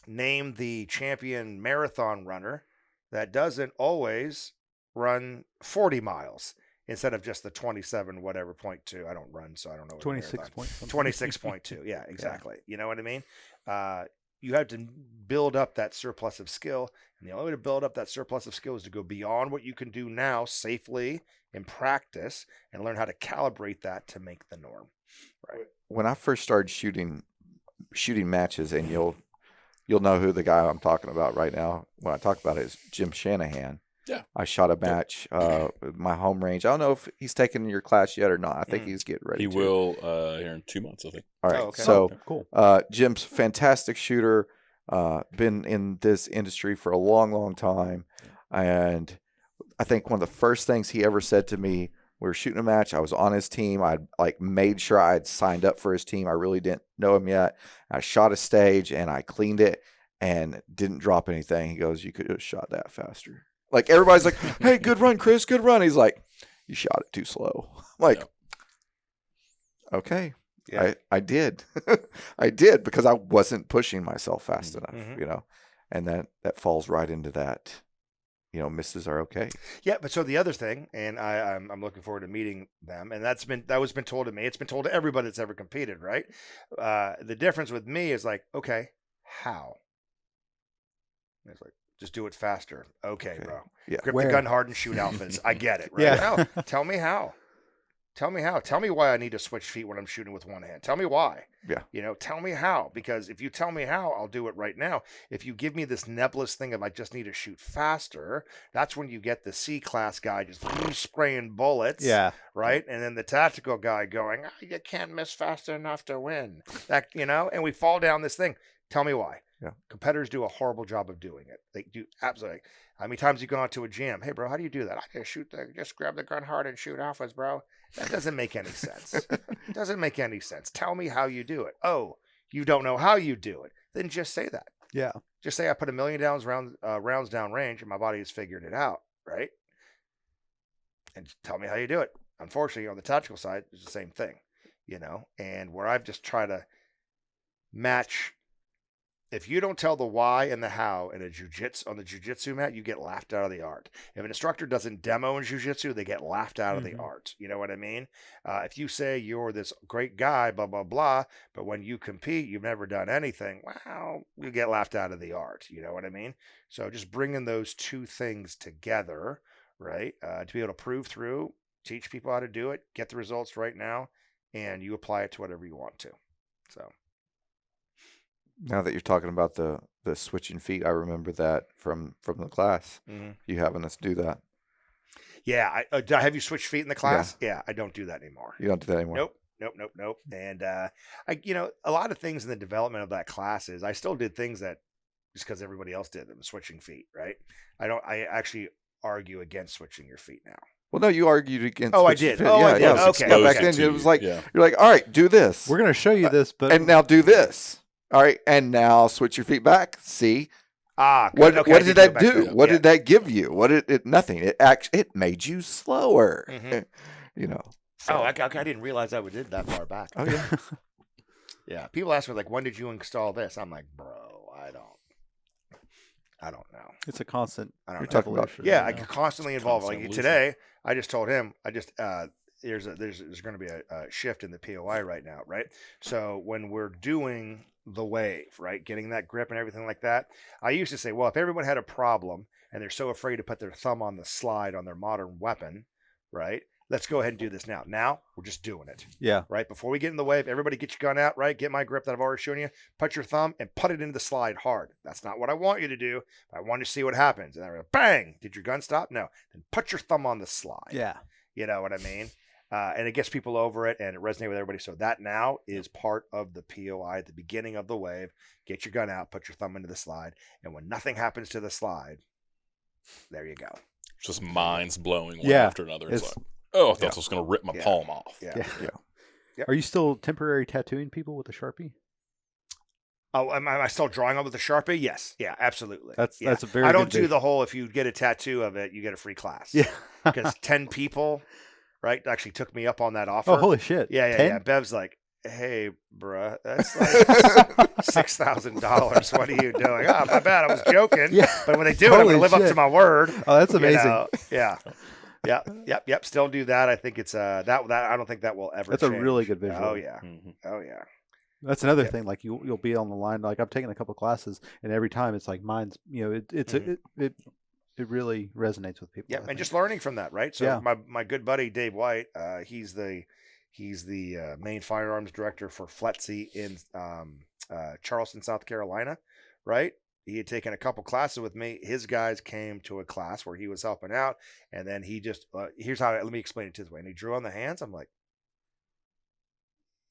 Name the champion marathon runner that doesn't always run 40 miles instead of just the 27 whatever 0.2. I don't run, so I don't know. 26.2. Yeah, exactly. You know what I mean? You have to build up that surplus of skill, and the only way to build up that surplus of skill is to go beyond what you can do now safely in practice and learn how to calibrate that to make the norm. Right.
When I first started shooting matches, and you'll know who the guy I'm talking about right now when I talk about it is Jim Shanahan.
Yeah.
I shot a match at my home range. I don't know if he's taken your class yet or not. I think he's getting ready.
He will here in 2 months, I think.
All right.
okay.
So
Cool.
Jim's fantastic shooter. Been in this industry for a long, long time. And I think one of the first things he ever said to me, we were shooting a match. I was on his team. I'd made sure I'd signed up for his team. I really didn't know him yet. I shot a stage and I cleaned it and didn't drop anything. He goes, you could have shot that faster. Everybody's like, hey, good run, Chris, good run. He's like, you shot it too slow. I'm okay. Yeah. I did. I did because I wasn't pushing myself fast enough, and that falls right into that, misses are okay.
Yeah. But so the other thing, and I'm looking forward to meeting them, and that was been told to me. It's been told to everybody that's ever competed, right? The difference with me is okay, how? And it's just do it faster. Okay, bro.
Yeah.
Grip the gun hard and shoot alphas. I get it, right?
Yeah.
Now, tell me how. Tell me how. Tell me why I need to switch feet when I'm shooting with one hand. Tell me why.
Yeah.
Tell me how. Because if you tell me how, I'll do it right now. If you give me this nebulous thing of I just need to shoot faster, that's when you get the C-class guy just spraying bullets.
Yeah.
Right? And then the tactical guy going, you can't miss fast enough to win. That and we fall down this thing. Tell me why.
Yeah.
Competitors do a horrible job of doing it. They do absolutely. How many times you go out to a gym? Hey, bro, how do you do that? I can just grab the gun hard and shoot alphas, bro. That doesn't make any sense. It doesn't make any sense. Tell me how you do it. Oh, you don't know how you do it. Then just say that.
Yeah.
Just say I put 1,000,000 rounds down range and my body has figured it out, right? And tell me how you do it. Unfortunately, on the tactical side, it's the same thing, and where I've just tried to match. If you don't tell the why and the how on the jiu-jitsu mat, you get laughed out of the art. If an instructor doesn't demo in jiu-jitsu, they get laughed out of the art. You know what I mean? If you say you're this great guy, blah, blah, blah, but when you compete, you've never done anything, well, you get laughed out of the art. You know what I mean? So just bringing those two things together, right, to be able to prove through, teach people how to do it, get the results right now, and you apply it to whatever you want to. So.
Now that you're talking about the switching feet, I remember that from the class.
Mm-hmm.
You having us do that.
Yeah. Have you switched feet in the class? Yeah, I don't do that anymore.
You don't do that anymore?
Nope. And a lot of things in the development of that class is I still did things that just because everybody else did them, switching feet, right? I actually argue against switching your feet now.
Well, no, you argued against.
Oh, I did.
Feet.
I did.
Okay. Back then, it was like
you're
like, all right, do this.
We're going to show you this, but
and now do this. All right, and now switch your feet back. See,
what
did that do? What did that give you? What did it? Nothing. It made you slower.
Mm-hmm.
So.
I didn't realize I did that far back.
Oh yeah.
Yeah. People ask me like, when did you install this? I'm like, bro, I don't know.
it's a constant.
I don't
You're
know.
talking about.
Yeah, I could constantly involve. Like
Constant
today, I just told him. There's going to be a shift in the POI right now, right? So when we're doing the wave, right, getting that grip and everything like that, I used to say, well, if everyone had a problem and they're so afraid to put their thumb on the slide on their modern weapon, right? Let's go ahead and do this now. Now we're just doing it.
Yeah.
Right. Before we get in the wave, everybody get your gun out, right? Get my grip that I've already shown you. Put your thumb and put it into the slide hard. That's not what I want you to do. I want you to see what happens. And I go, bang! Did your gun stop? No. Then put your thumb on the slide.
Yeah.
You know what I mean? And it gets people over it and it resonates with everybody. So that now is part of the POI at the beginning of the wave. Get your gun out, put your thumb into the slide. And when nothing happens to the slide, there you go.
Just minds blowing one
Yeah.
after another. It's like, oh, I thought this was going to rip my palm off.
Yeah. Yep.
Are you still temporary tattooing people with a Sharpie?
Oh, am I still drawing on with the Sharpie? Yes. Yeah, absolutely.
That's a very.
I don't
good
do
visual.
the whole, if you get a tattoo of it, you get a free class.
Yeah.
Because 10 people, right, actually took me up on that offer.
Oh, holy shit!
Yeah.
10?
Yeah. Bev's like, hey, bruh, that's like $6,000. What are you doing? Oh, my bad. I was joking.
Yeah.
But when they do it, I'm going
Holy
to live up
shit.
to my word.
Oh, that's amazing.
Yeah. Yep. Still do that. I think it's that I don't think that will ever
That's
change.
a really good visual.
Oh yeah.
Mm-hmm.
Oh yeah.
That's another thing. Like you'll be on the line. Like I've taken a couple classes, and every time it's like mine's. It really resonates with people.
Yeah,
I
and
think.
just learning from that, right? So
Yeah.
my good buddy Dave White, he's the main firearms director for FLETC in Charleston, South Carolina, right? He had taken a couple classes with me. His guys came to a class where he was helping out, and then he just here's how. Let me explain it this way. And he drew on the hands. I'm like,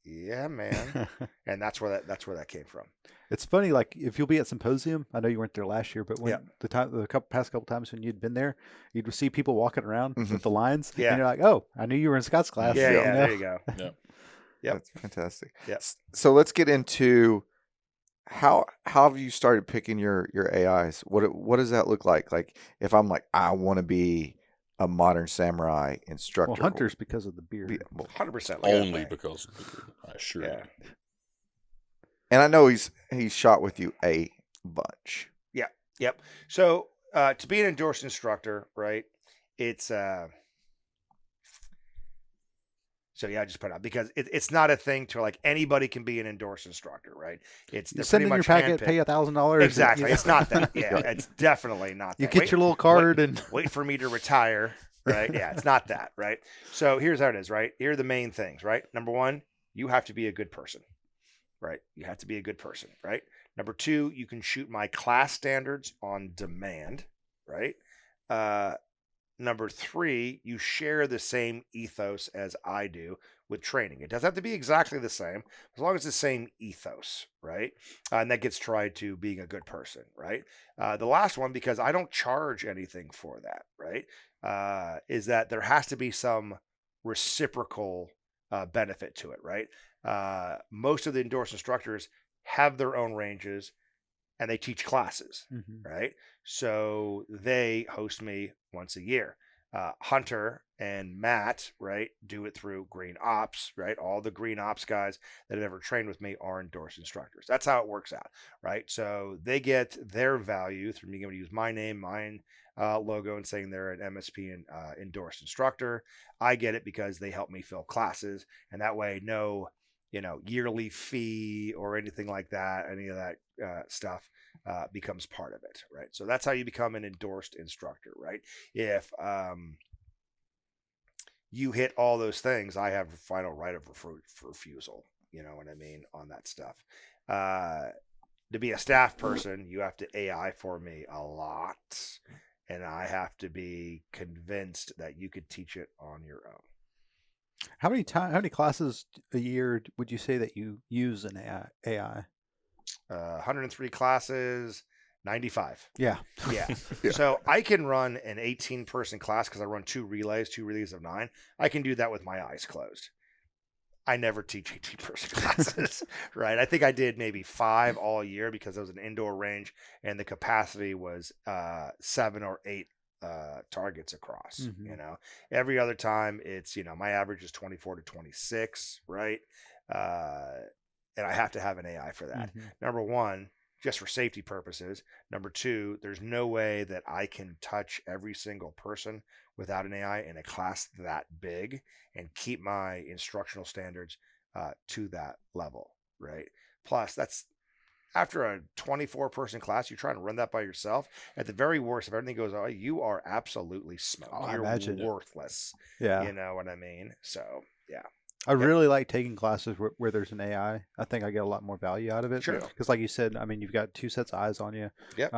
yeah, man, and that's where that came from.
It's funny, like if you'll be at symposium. I know you weren't there last year, but when the past couple times when you'd been there, you'd see people walking around with the lines.
Yeah.
And you're like, oh, I knew you were in Scott's class.
Yeah,
you
yeah,
know?
there you go.
Yeah.
Yep.
That's fantastic.
Yes.
So let's get into how have you started picking your AIs? What does that look like? Like if I'm like, I want to be a modern samurai instructor.
Well, hunters because of the beard.
100%.
Only because I assure you.
And I know he's shot with you a bunch.
Yep. So to be an endorsed instructor, right? It's so yeah, I just put it out because it's not a thing to like anybody can be an endorsed instructor, right? It's
You send in your packet, pay $1,000.
Exactly. It's not that. Yeah, it's definitely not that.
You get your little card and
wait for me to retire, right? Yeah, it's not that, right? So here's how it is, right? Here are the main things, right? Number one, you have to be a good person, right? You have to be a good person, right? Number two, you can shoot my class standards on demand, right? Uh, Number three, you share the same ethos as I do with training. It doesn't have to be exactly the same, as long as it's the same ethos, right? And that gets tried to being a good person, right? The last one, because I don't charge anything for that, right? Is that there has to be some reciprocal benefit to it, right? Most of the endorsed instructors have their own ranges and they teach classes, right? So they host me once a year. Hunter and Matt, right, do it through Green Ops, right? All the Green Ops guys that have ever trained with me are endorsed instructors. That's how it works out, right? So they get their value through being able to use my name, mine logo, and saying they're an MSP and endorsed instructor. I get it because they help me fill classes, and that way, no, yearly fee or anything like that, any of that stuff becomes part of it, right? So that's how you become an endorsed instructor, right? If you hit all those things, I have final right of refusal, you know what I mean, on that stuff. To be a staff person, you have to AI for me a lot, and I have to be convinced that you could teach it on your own.
How many classes a year would you say that you use an AI?
103 classes, 95.
Yeah.
Yeah. So I can run an 18-person class because I run two relays of 9. I can do that with my eyes closed. I never teach 18-person classes, right? I think I did maybe 5 all year because it was an indoor range and the capacity was 7 or 8 targets across. Every other time it's, my average is 24 to 26, right? And I have to have an AI for that. Number one, just for safety purposes. Number two, there's no way that I can touch every single person without an AI in a class that big and keep my instructional standards to that level, right? Plus, that's after a 24-person class, you're trying to run that by yourself. At the very worst, if everything goes, you are absolutely smoked. You're worthless.
Yeah.
You know what I mean? So, yeah.
I really like taking classes where there's an AI. I think I get a lot more value out of it.
Sure.
Because like you said, I mean, you've got 2 sets of eyes on you.
Yep.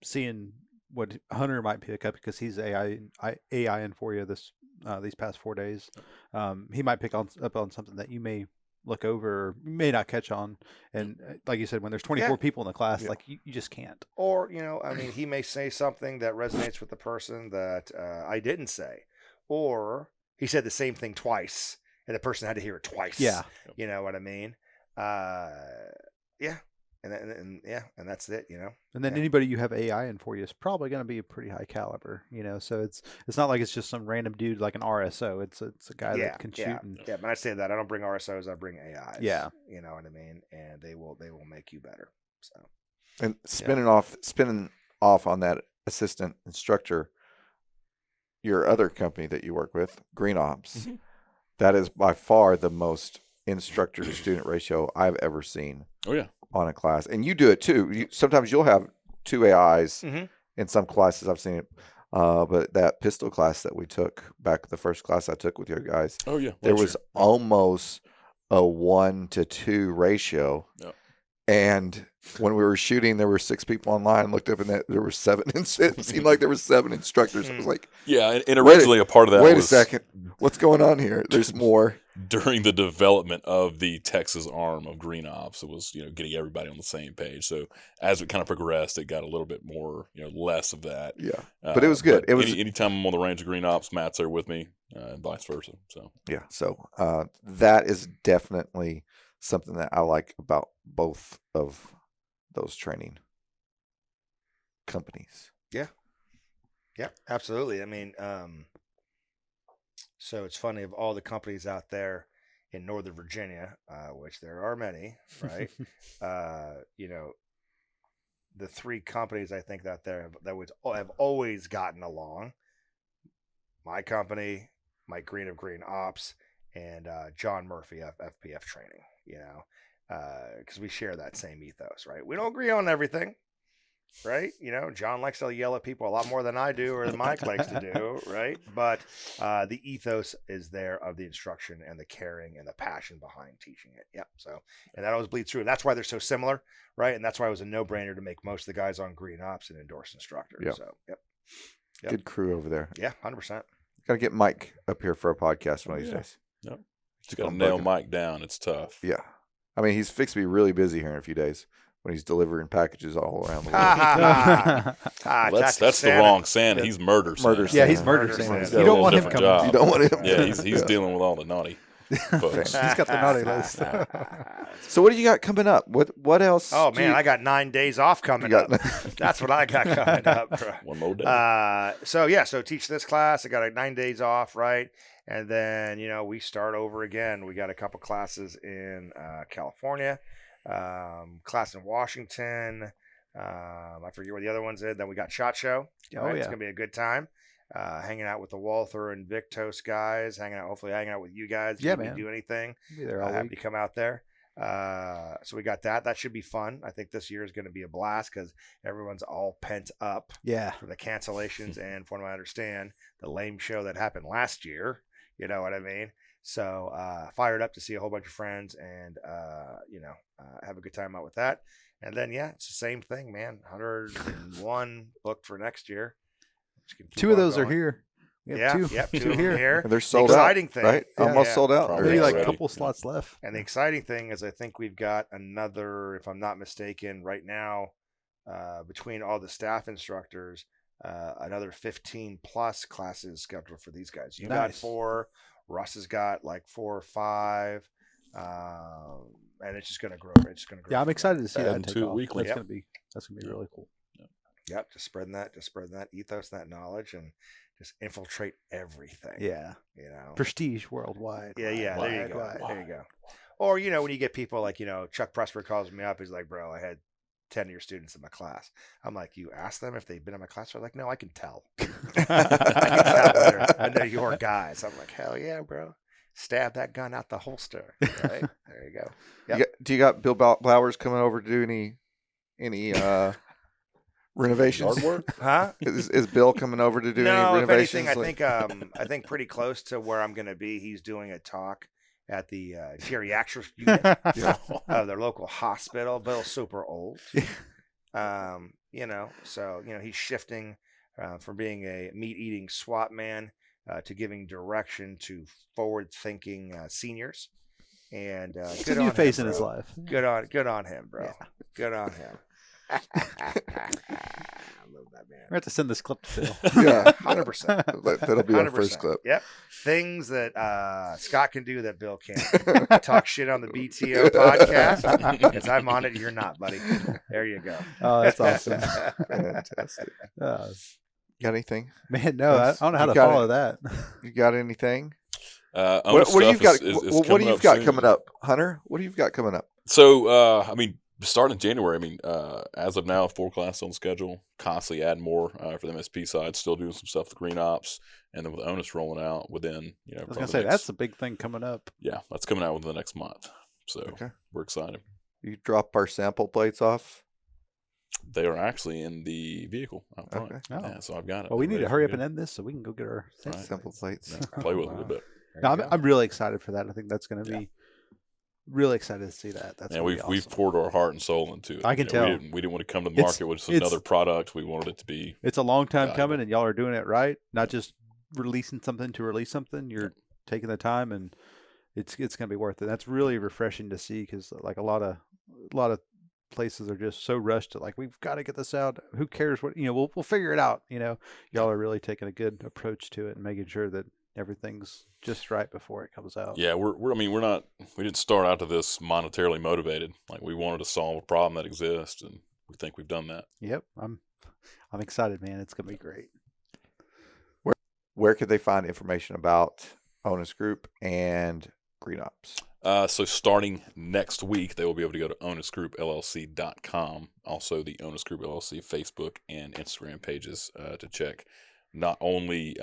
Seeing what Hunter might pick up because he's AIing for you these past 4 days. He might pick up on something that you may look over or may not catch on. And like you said, when there's 24 people in the class, like you just can't.
Or, he may say something that resonates with the person that I didn't say. Or he said the same thing twice. And the person had to hear it twice.
Yeah.
You know what I mean? Yeah. And that's it,
And then anybody you have AI in for you is probably going to be a pretty high caliber, so it's not like it's just some random dude like an RSO. It's a guy that can shoot.
Yeah, but I say that I don't bring RSOs, I bring AIs.
Yeah.
You know what I mean? And they will make you better. So.
And spinning off on that assistant instructor, your other company that you work with, Green Ops. That is by far the most instructor to student ratio I've ever seen.
Oh yeah,
on a class, and you do it too. Sometimes you'll have 2 AIs in some classes. I've seen it, but that pistol class that we took back, the first class I took with your guys.
Oh yeah,
there was almost a 1 to 2 ratio. Yep. And when we were shooting, there were 6 people online. Looked up, and there were 7. It seemed like there were 7 instructors. It was like,
yeah, and originally a part of that.
Wait a second, what's going on here? There's more.
During the development of the Texas arm of Green Ops, it was getting everybody on the same page. So as it kind of progressed, it got a little bit more less of that.
Yeah, but it was good. It was
anytime I'm on the range of Green Ops, Matt's there with me, and vice versa. So
yeah, so that is definitely something that I like about both of those training companies.
Yeah, absolutely. I mean, so it's funny, of all the companies out there in Northern Virginia, which there are many, right? The 3 companies I think that have always gotten along. My company, Mike Green of Green Ops, and John Murphy of FPF Training. Because we share that same ethos, right? We don't agree on everything, right? John likes to yell at people a lot more than I do or than Mike likes to do, right? But the ethos is there of the instruction and the caring and the passion behind teaching it. Yep. So, and that always bleeds through. That's why they're so similar, right? And that's why it was a no-brainer to make most of the guys on Green Ops and Endorsed Instructor.
Yep.
So, yep.
Good crew over there.
Yeah, 100%.
Got to get Mike up here for a podcast one of these days.
Yep. Just got to nail Mike down. It's tough.
Yeah. I mean, he's fixed to be really busy here in a few days when he's delivering packages all around the world.
That's the wrong Santa. He's murder Santa.
Murder
Yeah, he's
Santa.
murder
Murder
Santa.
Santa.
You don't want him
Different
coming.
job.
You don't want him.
Yeah, he's dealing with all the naughty folks.
He's got the naughty list.
So what do you got coming up? What else?
Oh, man, I got 9 days off coming up. That's what I got coming up, bro.
One more day.
So teach this class. I got like 9 days off, right? And then, we start over again. We got a couple classes in California, class in Washington. I forget where the other one's in. Then we got SHOT Show.
Oh,
It's
yeah.
going to be a good time. Hanging out with the Walther and Victos guys, hopefully hanging out with you guys.
Yeah,
if we
man.
do anything.
Be there all
Happy
week.
to come out there. So we got that. That should be fun. I think this year is going to be a blast because everyone's all pent up
Yeah.
for the cancellations and, from what I understand, the lame show that happened last year. You know what I mean? So fired up to see a whole bunch of friends and have a good time out with that. And then it's the same thing, man. 101 booked for next year. Just gonna keep
2 of
on
those are
going.
here. We have two.
Yep, 2
Two
of them here.
And they're
The
sold out,
exciting thing,
right?
Yeah.
Almost sold out.
Probably
Maybe like a
already.
couple slots left.
And the exciting thing is I think we've got another, if I'm not mistaken, right now, between all the staff instructors, another 15 plus classes scheduled for these guys. You got
Nice.
4, Russ has got like 4 or 5, and it's just going to grow. It's just going to grow.
Yeah, I'm
from
excited to see
Adding
that take
2
off.
weekly.
That's gonna be really cool.
there. Yep, just spreading that ethos, that knowledge, and just infiltrate everything.
Yeah. Prestige worldwide.
Yeah, there you
Wide,
go.
wide.
There you go. Or, when you get people like, Chuck Presper calls me up. He's like, bro, I had 10 of your students in my class. I'm like, you asked them if they've been in my class? They're like, no, I can tell. I know your guys. I'm like, hell yeah, bro. Stab that gun out the holster. Right? There you go. Yep.
Do you got Bill Blowers coming over to do any renovations?
Yard work?
Huh?
Is Bill coming over to do any
No, if
renovations?
anything, I think pretty close to where I'm going to be. He's doing a talk at the geriatrics unit of their local hospital. Bill's super old. So he's shifting from being a meat-eating SWAT man to giving direction to forward-thinking seniors. And
It's
good
a new
on
phase
him,
in his
bro.
life.
Good on him, bro.
Yeah.
Good on him. I love that man.
We're going to have to send this clip to Phil.
Yeah,
100%.
that'll be our first
100%.
clip.
Yep. Things that Scott can do that Bill can't. Talk shit on the BTO podcast because I'm on it. You're not, buddy. There you go.
Oh, that's awesome.
Fantastic. Got anything?
Man, no, I don't know how
You
to
got
follow
it.
that.
You got anything?
What
do you got?
is
What do
coming
you
up
got
soon.
coming up, Hunter? What do you got coming up?
So, starting in January, as of now, 4 classes on schedule, constantly adding more for the MSP side, still doing some stuff with Green Ops, and then with Onus rolling out within,
I was
probably
going to say,
the
that's
next-
a big thing coming up.
yeah, that's coming out within the next month. So
Okay.
we're excited.
You drop our sample plates off.
They are actually in the vehicle out front.
Okay.
Oh.
Yeah, so I've got it.
Well, we need
ready
to
for
hurry up
good.
and end this so we can go get our
Right.
Sample plates.
Yeah, play with it a little bit.
No,
There you
I'm really excited for that. I think that's going to be really excited to see that. That's
Yeah,
gonna be
we've
awesome.
poured our heart and soul into it.
I can
We
tell.
didn't want to come to the market with just
it's-
another product. We wanted it to be.
It's a long time
valuable.
coming, and y'all are doing it right. Not just releasing something to release something. You're taking the time, and it's going to be worth it. That's really refreshing to see because like a lot of places are just so rushed to like we've got to get this out. Who cares what we'll figure it out. Y'all are really taking a good approach to it and making sure that everything's just right before it comes out.
Yeah, we didn't start out to this monetarily motivated. Like we wanted to solve a problem that exists, and we think we've done that.
Yep. I'm excited, man. It's going to be great.
Where could they find information about Onus Group and Green Ops?
So starting next week, they will be able to go to onusgroupllc.com. Also, the Onus Group LLC Facebook and Instagram pages to check not only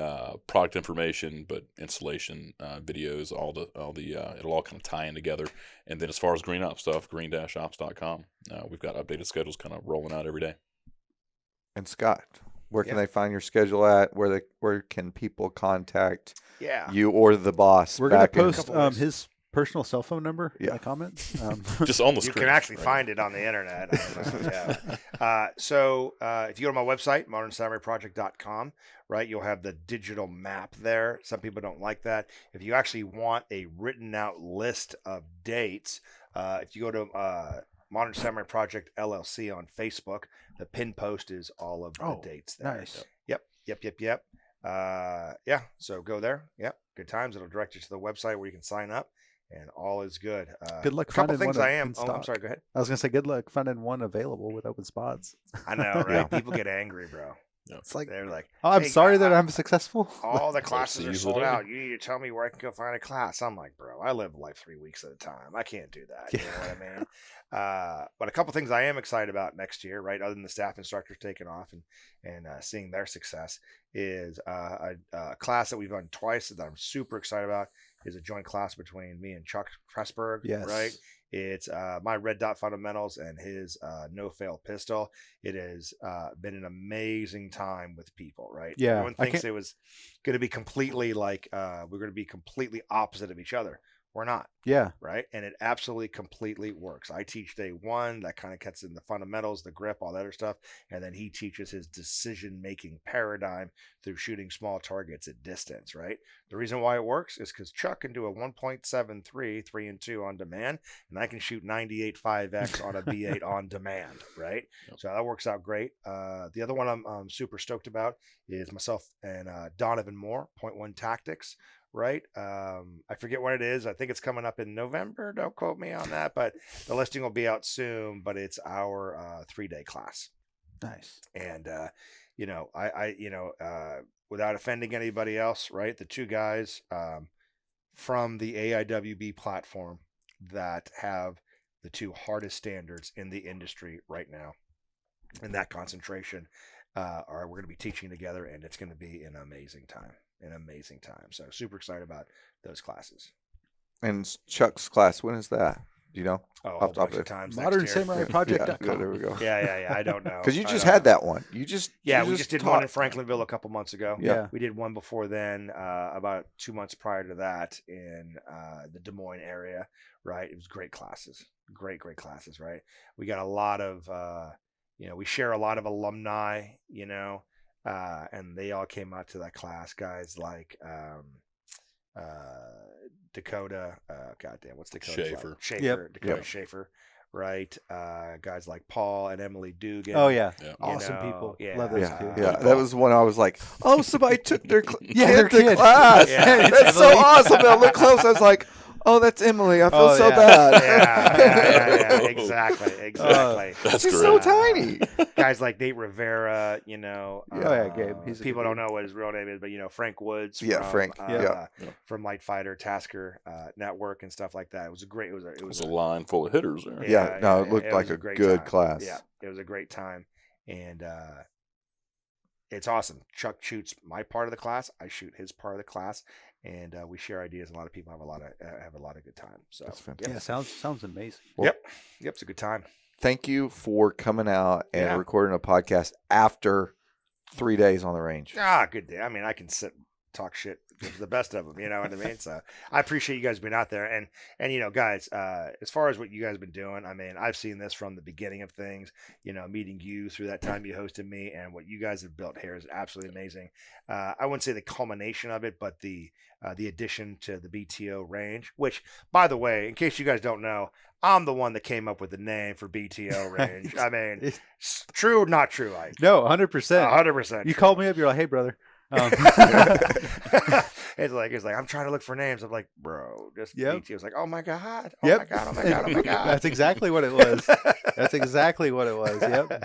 product information but installation videos. It'll all kind of tie in together. And then as far as Green Ops stuff, green-ops.com. We've got updated schedules kind of rolling out every day.
And Scott, where can
Yeah.
they find your schedule at? Where can people contact
Yeah.
you or the boss?
We're going to
back in-
post
couple ways.
his personal cell phone number in
Yeah.
the comments.
Just on the
You
screen.
can actually
right?
find it on the internet. I don't know, yeah. So if you go to my website, modernsamuraiproject.com, right, you'll have the digital map there. Some people don't like that. If you actually want a written out list of dates, if you go to Modern Samurai Project LLC on Facebook, the pin post is all of the dates there.
Nice.
Yep. Yeah. So go there. Yep. Good times. It'll direct you to the website where you can sign up, and all is good.
Good luck
A couple
finding
things
one
I
in
am. Oh, I'm
stock.
sorry. Go ahead.
I was going to say, good luck finding one available with open spots.
I know, right?
Yeah.
People get angry, bro.
It's like,
They're like,
oh, I'm
"Hey,
sorry that
I-
I'm successful.
all the classes are
seize
sold
the day."
out. You need to tell me where I can go find a class. I'm like, bro, I live life 3 weeks at a time. I can't do that. You know what I mean? But a couple things I am excited about next year, right? Other than the staff instructors taking off and seeing their success, is a class that we've done twice that I'm super excited about. Is a joint class between me and Chuck Pressberg,
Yes.
right? It's my red dot fundamentals and his no fail pistol. It has been an amazing time with people, right?
Yeah,
Everyone
I
thinks
can't-
it was going to be completely like we're going to be completely opposite of each other. We're not,
Yeah.
right? And it absolutely completely works. I teach day one, that kind of cuts in the fundamentals, the grip, all that other stuff. And then he teaches his decision-making paradigm through shooting small targets at distance, right? The reason why it works is because Chuck can do a 1.73, 3 and 2 on demand, and I can shoot 98 5X on a B8 on demand, right?
Yep.
So that works out great. The other one I'm super stoked about is myself and Donovan Moore, 0.1 Tactics. Right. I forget what it is. I think it's coming up in November. Don't quote me on that, but the listing will be out soon. But it's our 3-day class.
Nice.
And, without offending anybody else, right? The two guys from the AIWB platform that have the two hardest standards in the industry right now, and that concentration, we're going to be teaching together, and it's going to be an amazing time. So super excited about those classes.
And Chuck's class, when is that? Do you know?
Oh, a
Off
whole
the top
bunch
of
of times.
Modern
next year.
Samurai
Yeah,
Project.com.
there we go.
Yeah. I don't know.
Because you
I
just
don't
had
know.
that one. You just
we just did one in
taught.
Franklinville a couple months ago.
Yeah.
We did one before then, about 2 months prior to that in the Des Moines area, right? It was great classes, great classes, right? We got a lot of, we share a lot of alumni, and they all came out to that class. Guys like Dakota, goddamn, what's Dakota?
Schaefer.
Dakota
Yep.
Schaefer, right? Guys like Paul and Emily Dugan.
Oh, yeah.
Yeah.
Awesome
know,
people.
yeah.
Love those
Yeah,
two.
yeah. That was one I was like, oh, somebody took their
their
kid to
kid.
class.
Yeah.
That's so
Emily.
awesome. I looked close. I was like, oh, that's Emily. I feel
Oh,
so
yeah.
bad.
Yeah, exactly.
That's
She's
great.
so tiny.
Guys like Nate Rivera,
yeah, Gabe. He's a
people
good
don't know what his real name is, but Frank Woods.
Yeah,
from,
Frank.
Yeah.
from Light Fighter, Tasker Network, and stuff like that. It was a great.
It was a line full of hitters there.
Yeah, no, it looked
was
like a
great
good
time.
class.
Yeah, it was a great time, and it's awesome. Chuck shoots my part of the class. I shoot his part of the class, and we share ideas. And a lot of people have a lot of good time. So
That's fantastic.
Yeah, sounds amazing.
Well,
Yep, it's a good time.
Thank you for coming out and
Yeah.
recording a podcast after 3 days on the range.
Good day. I mean, I can sit and talk shit to the best of them. You know what I mean? So I appreciate you guys being out there. And guys, as far as what you guys have been doing, I mean, I've seen this from the beginning of things, meeting you through that time you hosted me, and what you guys have built here is absolutely amazing. I wouldn't say the culmination of it, but the addition to the BTO range, which, by the way, in case you guys don't know, I'm the one that came up with the name for BTO range. I mean, true or not true, Ike?
No, 100%.
100%.
You called me up. You're like, hey, brother.
It's like I'm trying to look for names. I'm like, bro, just
Yep.
BTO. It's like, oh my god,
Yep.
oh my god.
That's exactly what it was. That's exactly what it was. Yep.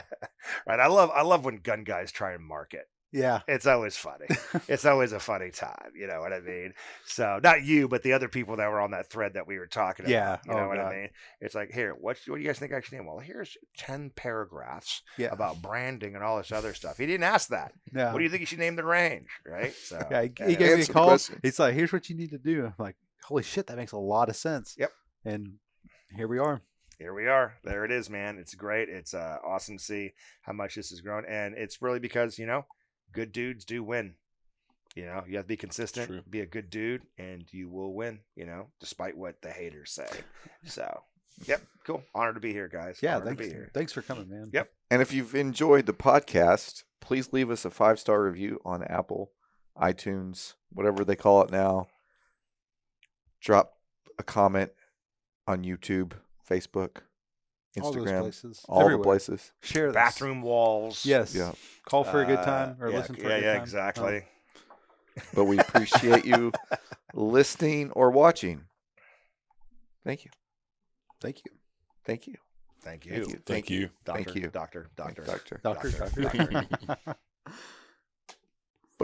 Right. I love when gun guys try and market.
Yeah.
It's always funny. It's always a funny time. You know what I mean? So not you, but the other people that were on that thread that we were talking
Yeah.
about. You know
Oh,
what
God.
I mean? It's like, here, what do you guys think I should name? Well, here's 10 paragraphs
Yeah.
about branding and all this other stuff. He didn't ask that.
Yeah.
What do you think you should name the range? Right? So
Yeah, he
anyway.
gave me a
Answer the
call.
question.
He's like, here's what you need to do. I'm like, holy shit, that makes a lot of sense.
Yep.
And here we are.
here we are. There it is, man. It's great. It's awesome to see how much this has grown. And it's really because, good dudes do win. You have to be consistent,
True.
be a good dude, and you will win, despite what the haters say. So, yep, cool. Honored to be here, guys.
Yeah,
Honored to be here.
thanks for coming, man.
Yep.
And if you've enjoyed the podcast, please leave us a 5-star review on Apple, iTunes, whatever they call it now. Drop a comment on YouTube, Facebook,
All those
Instagram,
places.
all the
Everywhere.
places.
Share this.
Bathroom walls.
Yes.
Yeah.
Call for a good time or
yeah,
listen for a good time.
exactly.
But we appreciate you listening or watching. Thank you.
Thank you.
Thank you.
Thank you.
Thank you.
Thank you.
Doctor,
Thank you.
Doctor.
Doctor.
Doctor.
Doctor.
Doctor.